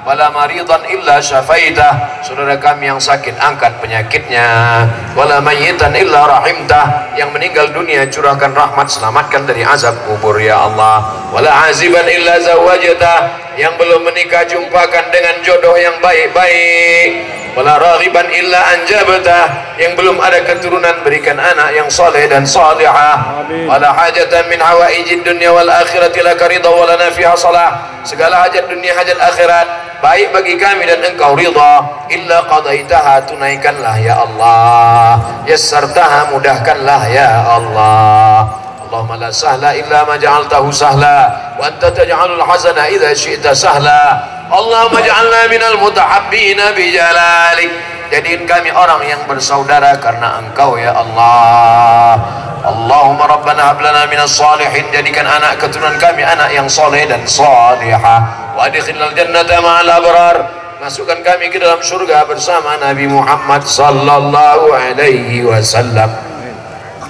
Wala maridan illa syafaitah, saudara kami yang sakit angkat penyakitnya. Wala mayyitan illa rahimtah, yang meninggal dunia curahkan rahmat, selamatkan dari azab kubur ya Allah. Wala aziban illa zawajatah, yang belum menikah jumpakan dengan jodoh yang baik-baik. Wala raghiban illa anjabtah, yang belum ada keturunan berikan anak yang saleh dan salihah. Wala hajatan min hawaijid dunya wal akhirati laka ridha wa lana fiha salah, segala hajat dunia hajat akhirat baik bagi kami dan Engkau ridha, illa qadaitaha, tunaikanlah ya Allah, yassartaha, mudahkanlah ya Allah. Allahumma la sahla illa ma ja'altahu sahla wa anta taj'alul hazana idza syi'ta sahla. Allahumma ja'alna minal mutahabbina bi jalalik, jadiin kami orang yang bersaudara karena Engkau ya Allah. Allahumma rabbana hab lana minas salihin, jadikan anak keturunan kami anak yang soleh dan salihah. Wa adkhilnal jannata ma'al abrar, masukkan kami ke dalam surga bersama Nabi Muhammad sallallahu alaihi wasallam.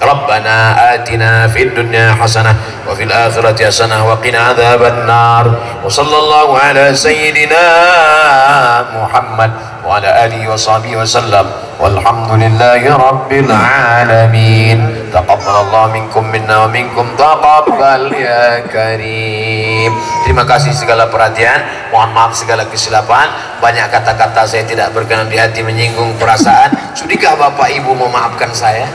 Rabbana atina fid dunya hasanah wa fil akhirati hasanah wa qina adzaban nar. Wa sallallahu ala sayyidina Muhammad wa ala alihi wa sahbihi wa sallam. Walhamdulillahi rabbil alamin. Taqabbalallahu minkum minna wa minkum taqabbal ya karim. Terima kasih segala perhatian, mohon maaf segala kesilapan, banyak kata-kata saya tidak berkenan di hati, menyinggung perasaan. Sudikah Bapak Ibu memaafkan saya?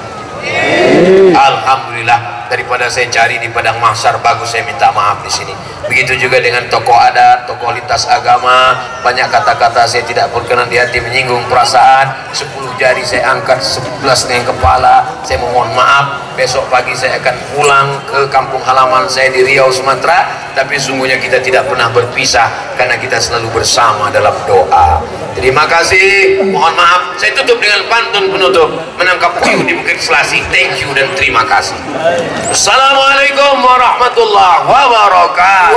Alhamdulillah, daripada saya cari di padang mahsyar, bagus saya minta maaf di sini. Begitu juga dengan tokoh adat, tokoh lintas agama, banyak kata-kata saya tidak berkenan di hati, menyinggung perasaan. 10 jari saya angkat, 11 dengan kepala, saya mohon maaf. Besok pagi saya akan pulang ke kampung halaman saya di Riau, Sumatera, tapi sungguhnya kita tidak pernah berpisah karena kita selalu bersama dalam doa. Terima kasih, mohon maaf. Saya tutup dengan pantun penutup, menangkap view di Bukit Selasi. Thank you dan terima kasih. Assalamualaikum warahmatullahi wabarakatuh.